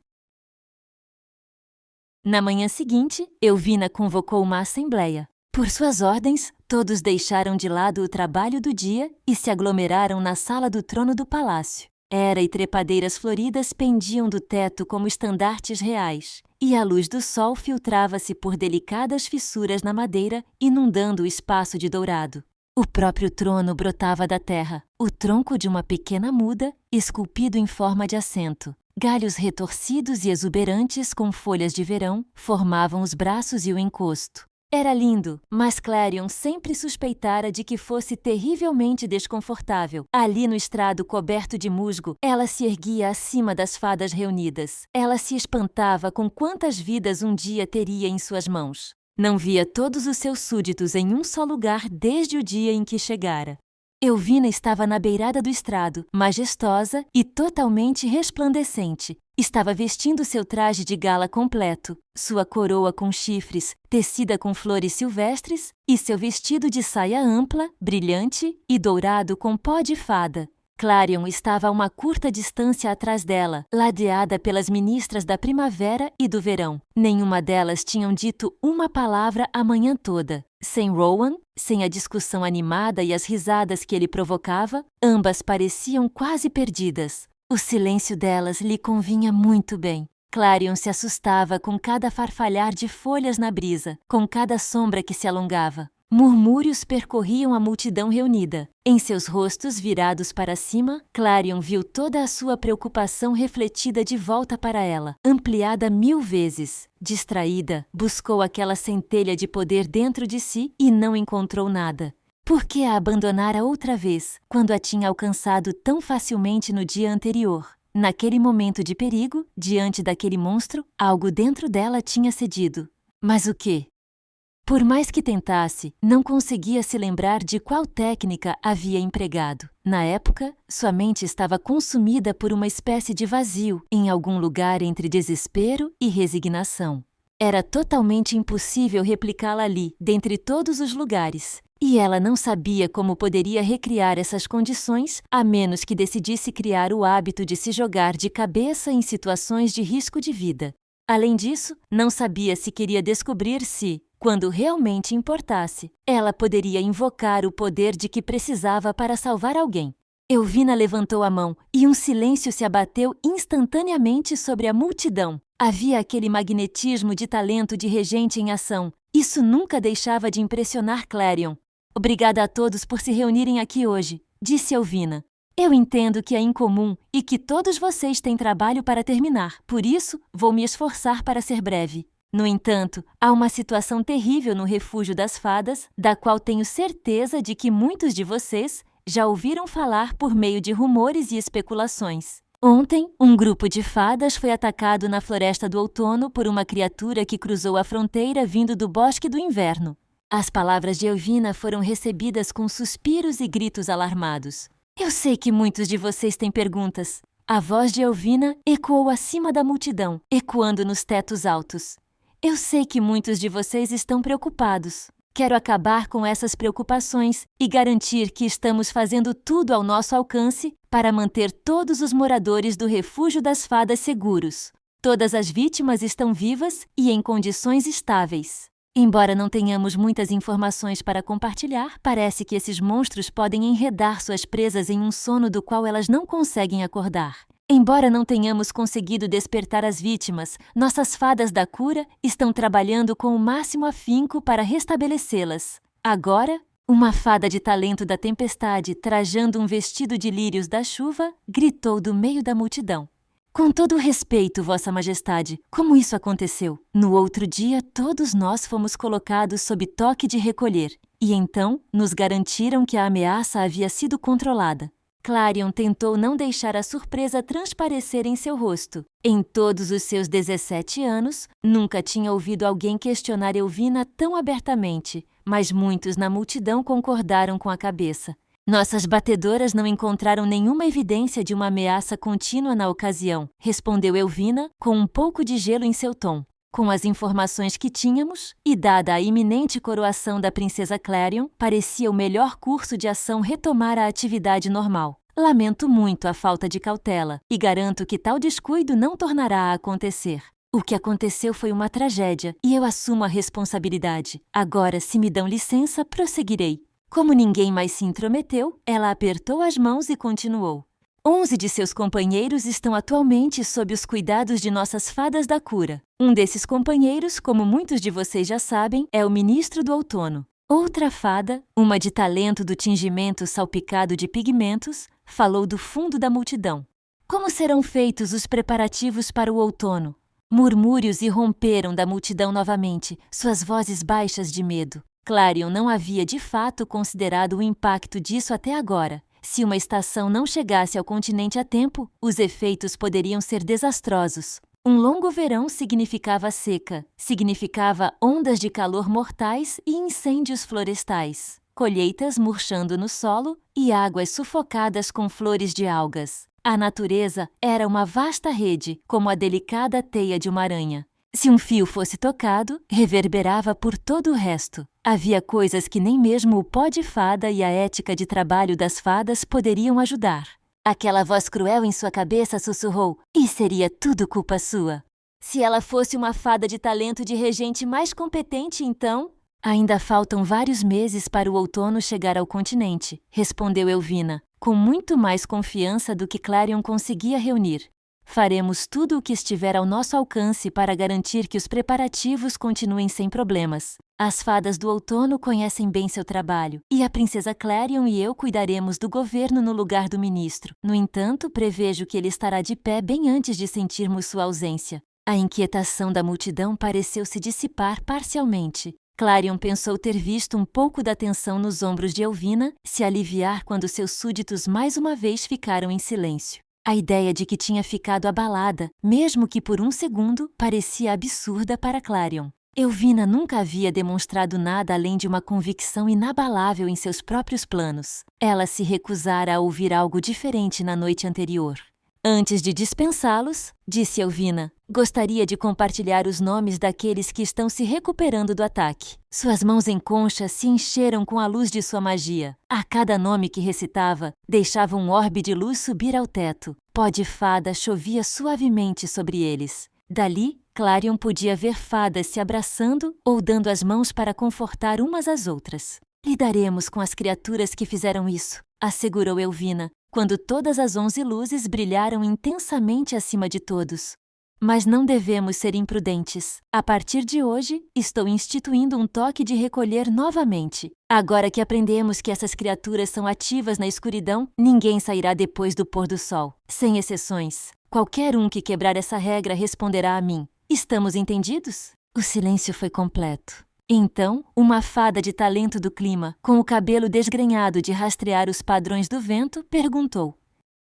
Na manhã seguinte, Elvina convocou uma assembleia. Por suas ordens, todos deixaram de lado o trabalho do dia e se aglomeraram na sala do trono do palácio. Era e trepadeiras floridas pendiam do teto como estandartes reais, e a luz do sol filtrava-se por delicadas fissuras na madeira, inundando o espaço de dourado. O próprio trono brotava da terra, o tronco de uma pequena muda, esculpido em forma de assento. Galhos retorcidos e exuberantes com folhas de verão formavam os braços e o encosto. Era lindo, mas Clarion sempre suspeitara de que fosse terrivelmente desconfortável. Ali no estrado coberto de musgo, ela se erguia acima das fadas reunidas. Ela se espantava com quantas vidas um dia teria em suas mãos. Não via todos os seus súditos em um só lugar desde o dia em que chegara. Elvina estava na beirada do estrado, majestosa e totalmente resplandecente. Estava vestindo seu traje de gala completo, sua coroa com chifres, tecida com flores silvestres, e seu vestido de saia ampla, brilhante e dourado com pó de fada. Clarion estava a uma curta distância atrás dela, ladeada pelas ministras da primavera e do verão. Nenhuma delas tinham dito uma palavra a manhã toda. Sem Rowan, sem a discussão animada e as risadas que ele provocava, ambas pareciam quase perdidas. O silêncio delas lhe convinha muito bem. Clarion se assustava com cada farfalhar de folhas na brisa, com cada sombra que se alongava. Murmúrios percorriam a multidão reunida. Em seus rostos virados para cima, Clarion viu toda a sua preocupação refletida de volta para ela, ampliada 1000 vezes. Distraída, buscou aquela centelha de poder dentro de si e não encontrou nada. Por que a abandonara outra vez, quando a tinha alcançado tão facilmente no dia anterior? Naquele momento de perigo, diante daquele monstro, algo dentro dela tinha cedido. Mas o quê? Por mais que tentasse, não conseguia se lembrar de qual técnica havia empregado. Na época, sua mente estava consumida por uma espécie de vazio, em algum lugar entre desespero e resignação. Era totalmente impossível replicá-la ali, dentre todos os lugares. E ela não sabia como poderia recriar essas condições, a menos que decidisse criar o hábito de se jogar de cabeça em situações de risco de vida. Além disso, não sabia se queria descobrir se, quando realmente importasse, ela poderia invocar o poder de que precisava para salvar alguém. Elvina levantou a mão e um silêncio se abateu instantaneamente sobre a multidão. Havia aquele magnetismo de talento de regente em ação. Isso nunca deixava de impressionar Clarion. Obrigada a todos por se reunirem aqui hoje, disse Elvina. Eu entendo que é incomum e que todos vocês têm trabalho para terminar, por isso vou me esforçar para ser breve. No entanto, há uma situação terrível no Refúgio das Fadas, da qual tenho certeza de que muitos de vocês já ouviram falar por meio de rumores e especulações. Ontem, um grupo de fadas foi atacado na Floresta do Outono por uma criatura que cruzou a fronteira vindo do Bosque do Inverno. As palavras de Elvina foram recebidas com suspiros e gritos alarmados. Eu sei que muitos de vocês têm perguntas. A voz de Elvina ecoou acima da multidão, ecoando nos tetos altos. Eu sei que muitos de vocês estão preocupados. Quero acabar com essas preocupações e garantir que estamos fazendo tudo ao nosso alcance para manter todos os moradores do Refúgio das Fadas seguros. Todas as vítimas estão vivas e em condições estáveis. Embora não tenhamos muitas informações para compartilhar, parece que esses monstros podem enredar suas presas em um sono do qual elas não conseguem acordar. Embora não tenhamos conseguido despertar as vítimas, nossas fadas da cura estão trabalhando com o máximo afinco para restabelecê-las. Agora, uma fada de talento da tempestade, trajando um vestido de lírios da chuva, gritou do meio da multidão. Com todo o respeito, Vossa Majestade, como isso aconteceu? No outro dia, todos nós fomos colocados sob toque de recolher, e então nos garantiram que a ameaça havia sido controlada. Clarion tentou não deixar a surpresa transparecer em seu rosto. Em todos os seus 17 anos, nunca tinha ouvido alguém questionar Elvina tão abertamente, mas muitos na multidão concordaram com a cabeça. Nossas batedoras não encontraram nenhuma evidência de uma ameaça contínua na ocasião, respondeu Elvina, com um pouco de gelo em seu tom. Com as informações que tínhamos, e dada a iminente coroação da princesa Clarion, parecia o melhor curso de ação retomar a atividade normal. Lamento muito a falta de cautela, e garanto que tal descuido não tornará a acontecer. O que aconteceu foi uma tragédia, e eu assumo a responsabilidade. Agora, se me dão licença, prosseguirei. Como ninguém mais se intrometeu, ela apertou as mãos e continuou. 11 de seus companheiros estão atualmente sob os cuidados de nossas fadas da cura. Um desses companheiros, como muitos de vocês já sabem, é o ministro do outono. Outra fada, uma de talento do tingimento salpicado de pigmentos, falou do fundo da multidão. Como serão feitos os preparativos para o outono? Murmúrios irromperam da multidão novamente, suas vozes baixas de medo. Clarion não havia de fato considerado o impacto disso até agora. Se uma estação não chegasse ao continente a tempo, os efeitos poderiam ser desastrosos. Um longo verão significava seca, significava ondas de calor mortais e incêndios florestais, colheitas murchando no solo e águas sufocadas com flores de algas. A natureza era uma vasta rede, como a delicada teia de uma aranha. Se um fio fosse tocado, reverberava por todo o resto. Havia coisas que nem mesmo o pó de fada e a ética de trabalho das fadas poderiam ajudar. Aquela voz cruel em sua cabeça sussurrou, e seria tudo culpa sua. Se ela fosse uma fada de talento de regente mais competente, então... Ainda faltam vários meses para o outono chegar ao continente, respondeu Elvina, com muito mais confiança do que Clarion conseguia reunir. Faremos tudo o que estiver ao nosso alcance para garantir que os preparativos continuem sem problemas. As fadas do outono conhecem bem seu trabalho, e a princesa Clarion e eu cuidaremos do governo no lugar do ministro. No entanto, prevejo que ele estará de pé bem antes de sentirmos sua ausência. A inquietação da multidão pareceu se dissipar parcialmente. Clarion pensou ter visto um pouco da tensão nos ombros de Elvina se aliviar quando seus súditos mais uma vez ficaram em silêncio. A ideia de que tinha ficado abalada, mesmo que por um segundo, parecia absurda para Clarion. Elvina nunca havia demonstrado nada além de uma convicção inabalável em seus próprios planos. Ela se recusara a ouvir algo diferente na noite anterior. Antes de dispensá-los, disse Elvina, gostaria de compartilhar os nomes daqueles que estão se recuperando do ataque. Suas mãos em concha se encheram com a luz de sua magia. A cada nome que recitava, deixava um orbe de luz subir ao teto. Pó de fada chovia suavemente sobre eles. Dali, Clarion podia ver fadas se abraçando ou dando as mãos para confortar umas às outras. Lidaremos com as criaturas que fizeram isso, assegurou Elvina, quando todas as 11 luzes brilharam intensamente acima de todos. Mas não devemos ser imprudentes. A partir de hoje, estou instituindo um toque de recolher novamente. Agora que aprendemos que essas criaturas são ativas na escuridão, ninguém sairá depois do pôr do sol. Sem exceções. Qualquer um que quebrar essa regra responderá a mim. Estamos entendidos? O silêncio foi completo. Então, uma fada de talento do clima, com o cabelo desgrenhado de rastrear os padrões do vento, perguntou: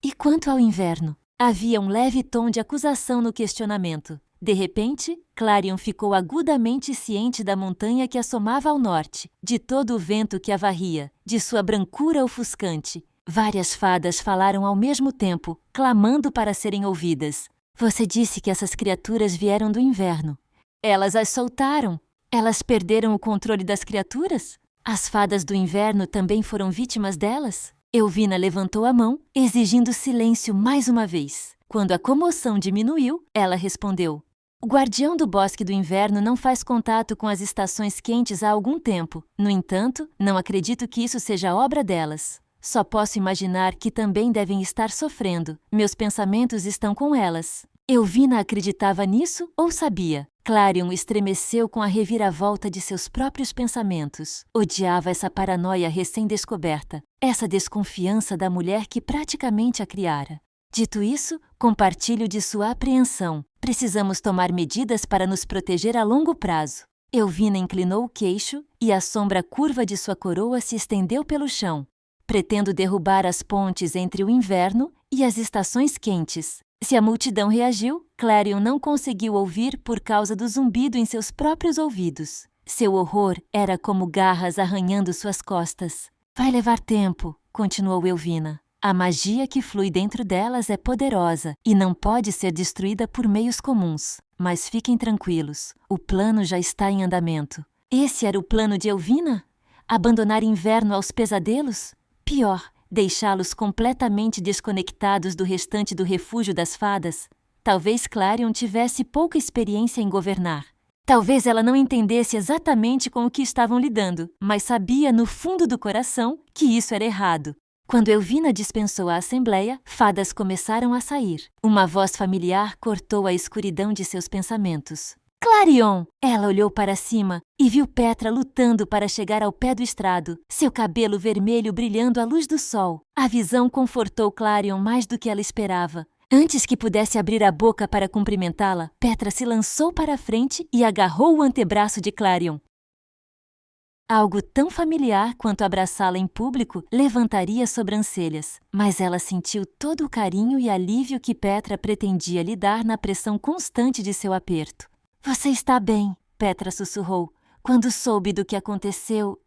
"E quanto ao inverno?" Havia um leve tom de acusação no questionamento. De repente, Clarion ficou agudamente ciente da montanha que assomava ao norte, de todo o vento que a varria, de sua brancura ofuscante. Várias fadas falaram ao mesmo tempo, clamando para serem ouvidas. "Você disse que essas criaturas vieram do inverno. Elas as soltaram. Elas perderam o controle das criaturas? As fadas do inverno também foram vítimas delas?" Elvina levantou a mão, exigindo silêncio mais uma vez. Quando a comoção diminuiu, ela respondeu: "O guardião do bosque do inverno não faz contato com as estações quentes há algum tempo. No entanto, não acredito que isso seja obra delas. Só posso imaginar que também devem estar sofrendo. Meus pensamentos estão com elas." Elvina acreditava nisso ou sabia? Clarion estremeceu com a reviravolta de seus próprios pensamentos. Odiava essa paranoia recém-descoberta, essa desconfiança da mulher que praticamente a criara. Dito isso, compartilho de sua apreensão. Precisamos tomar medidas para nos proteger a longo prazo. Elvina inclinou o queixo e a sombra curva de sua coroa se estendeu pelo chão. Pretendo derrubar as pontes entre o inverno e as estações quentes. Se a multidão reagiu, Clarion não conseguiu ouvir por causa do zumbido em seus próprios ouvidos. Seu horror era como garras arranhando suas costas. "Vai levar tempo", continuou Elvina. A magia que flui dentro delas é poderosa e não pode ser destruída por meios comuns. Mas fiquem tranquilos, o plano já está em andamento. Esse era o plano de Elvina? Abandonar Inverno aos pesadelos? Pior, deixá-los completamente desconectados do restante do refúgio das fadas? Talvez Clarion tivesse pouca experiência em governar. Talvez ela não entendesse exatamente com o que estavam lidando, mas sabia no fundo do coração que isso era errado. Quando Elvina dispensou a assembleia, fadas começaram a sair. Uma voz familiar cortou a escuridão de seus pensamentos. Clarion! Ela olhou para cima e viu Petra lutando para chegar ao pé do estrado, seu cabelo vermelho brilhando à luz do sol. A visão confortou Clarion mais do que ela esperava. Antes que pudesse abrir a boca para cumprimentá-la, Petra se lançou para a frente e agarrou o antebraço de Clarion. Algo tão familiar quanto abraçá-la em público levantaria as sobrancelhas, mas ela sentiu todo o carinho e alívio que Petra pretendia lhe dar na pressão constante de seu aperto. Você está bem, Petra sussurrou. Quando soube do que aconteceu,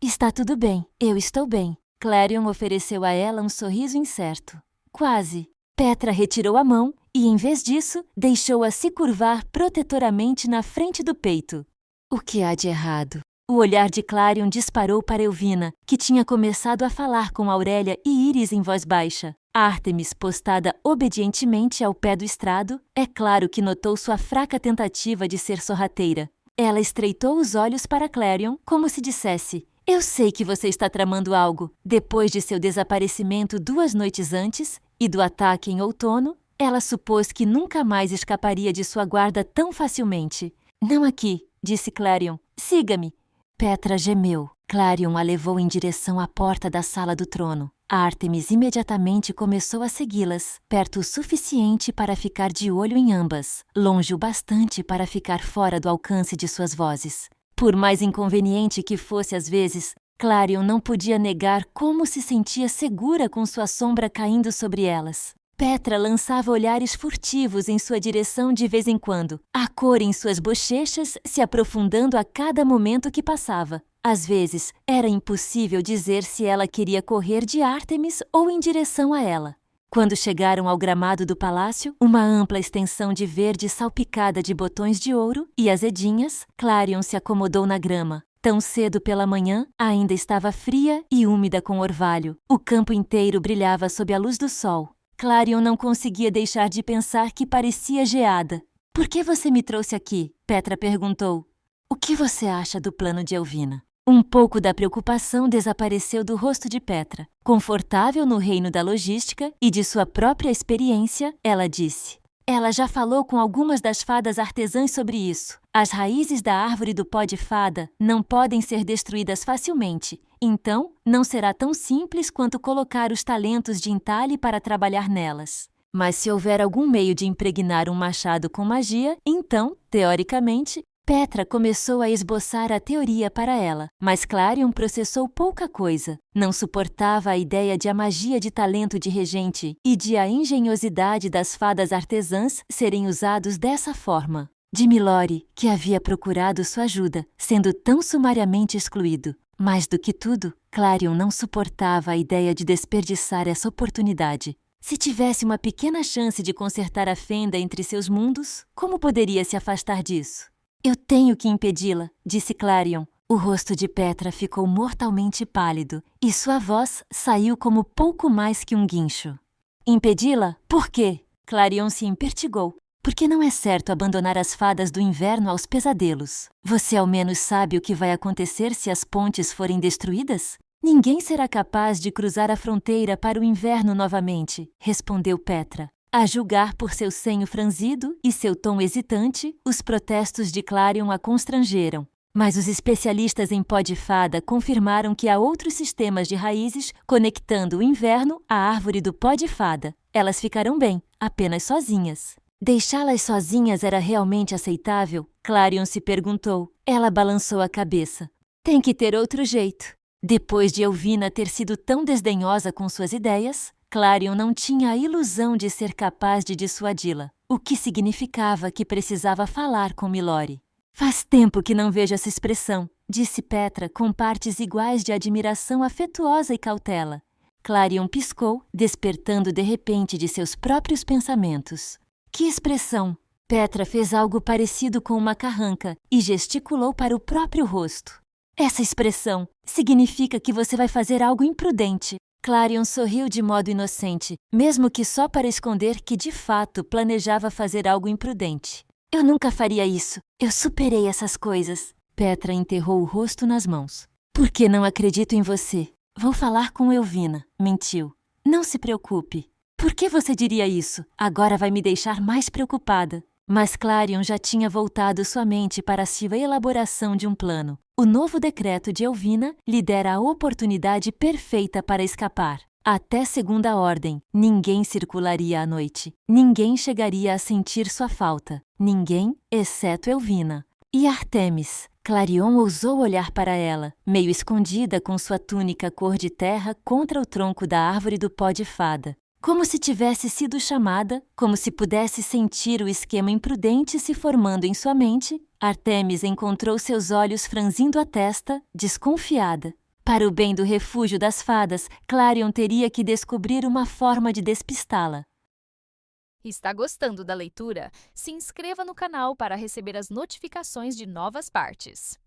Está tudo bem, eu estou bem. Clarion ofereceu a ela um sorriso incerto. Quase. Petra retirou a mão e, em vez disso, deixou-a se curvar protetoramente na frente do peito. O que há de errado? O olhar de Clarion disparou para Elvina, que tinha começado a falar com Aurélia e Íris em voz baixa. Ártemis, postada obedientemente ao pé do estrado, é claro que notou sua fraca tentativa de ser sorrateira. Ela estreitou os olhos para Clarion, como se dissesse: Eu sei que você está tramando algo. Depois de seu desaparecimento 2 noites antes e do ataque em outono, ela supôs que nunca mais escaparia de sua guarda tão facilmente. Não aqui, disse Clarion. Siga-me. Petra gemeu. Clarion a levou em direção à porta da sala do trono. Ártemis imediatamente começou a segui-las, perto o suficiente para ficar de olho em ambas, longe o bastante para ficar fora do alcance de suas vozes. Por mais inconveniente que fosse às vezes, Clarion não podia negar como se sentia segura com sua sombra caindo sobre elas. Petra lançava olhares furtivos em sua direção de vez em quando, a cor em suas bochechas se aprofundando a cada momento que passava. Às vezes, era impossível dizer se ela queria correr de Ártemis ou em direção a ela. Quando chegaram ao gramado do palácio, uma ampla extensão de verde salpicada de botões de ouro e azedinhas, Clarion se acomodou na grama. Tão cedo pela manhã, ainda estava fria e úmida com orvalho. O campo inteiro brilhava sob a luz do sol. Clarion não conseguia deixar de pensar que parecia geada. Por que você me trouxe aqui? Petra perguntou. O que você acha do plano de Elvina? Um pouco da preocupação desapareceu do rosto de Petra. Confortável no reino da logística e de sua própria experiência, ela disse. Ela já falou com algumas das fadas artesãs sobre isso. As raízes da árvore do pó de fada não podem ser destruídas facilmente. Então, não será tão simples quanto colocar os talentos de entalhe para trabalhar nelas. Mas se houver algum meio de impregnar um machado com magia, então, teoricamente, Petra começou a esboçar a teoria para ela, mas Clarion processou pouca coisa. Não suportava a ideia de a magia de talento de regente e de a engenhosidade das fadas artesãs serem usados dessa forma. De Milori, que havia procurado sua ajuda, sendo tão sumariamente excluído. Mais do que tudo, Clarion não suportava a ideia de desperdiçar essa oportunidade. Se tivesse uma pequena chance de consertar a fenda entre seus mundos, como poderia se afastar disso? Eu tenho que impedi-la, disse Clarion. O rosto de Petra ficou mortalmente pálido e sua voz saiu como pouco mais que um guincho. Impedi-la? Por quê? Clarion se impertigou. Porque não é certo abandonar as fadas do inverno aos pesadelos. Você ao menos sabe o que vai acontecer se as pontes forem destruídas? Ninguém será capaz de cruzar a fronteira para o inverno novamente, respondeu Petra. A julgar por seu senho franzido e seu tom hesitante, os protestos de Clarion a constrangeram. Mas os especialistas em pó de fada confirmaram que há outros sistemas de raízes conectando o inverno à árvore do pó de fada. Elas ficarão bem, apenas sozinhas. Deixá-las sozinhas era realmente aceitável? Clarion se perguntou. Ela balançou a cabeça. Tem que ter outro jeito. Depois de Elvina ter sido tão desdenhosa com suas ideias, Clarion não tinha a ilusão de ser capaz de dissuadi-la, o que significava que precisava falar com Milori. Faz tempo que não vejo essa expressão, disse Petra com partes iguais de admiração afetuosa e cautela. Clarion piscou, despertando de repente de seus próprios pensamentos. Que expressão! Petra fez algo parecido com uma carranca e gesticulou para o próprio rosto. Essa expressão significa que você vai fazer algo imprudente. Clarion sorriu de modo inocente, mesmo que só para esconder que de fato planejava fazer algo imprudente. Eu nunca faria isso. Eu superei essas coisas. Petra enterrou o rosto nas mãos. Por que não acredito em você? Vou falar com Elvina, mentiu. Não se preocupe. Por que você diria isso? Agora vai me deixar mais preocupada. Mas Clarion já tinha voltado sua mente para a sua elaboração de um plano. O novo decreto de Elvina lhe dera a oportunidade perfeita para escapar. Até segunda ordem, ninguém circularia à noite. Ninguém chegaria a sentir sua falta. Ninguém, exceto Elvina. E Artemis? Clarion ousou olhar para ela, meio escondida com sua túnica cor de terra contra o tronco da árvore do pó de fada. Como se tivesse sido chamada, como se pudesse sentir o esquema imprudente se formando em sua mente, Artemis encontrou seus olhos franzindo a testa, desconfiada. Para o bem do refúgio das fadas, Clarion teria que descobrir uma forma de despistá-la. Está gostando da leitura? Se inscreva no canal para receber as notificações de novas partes.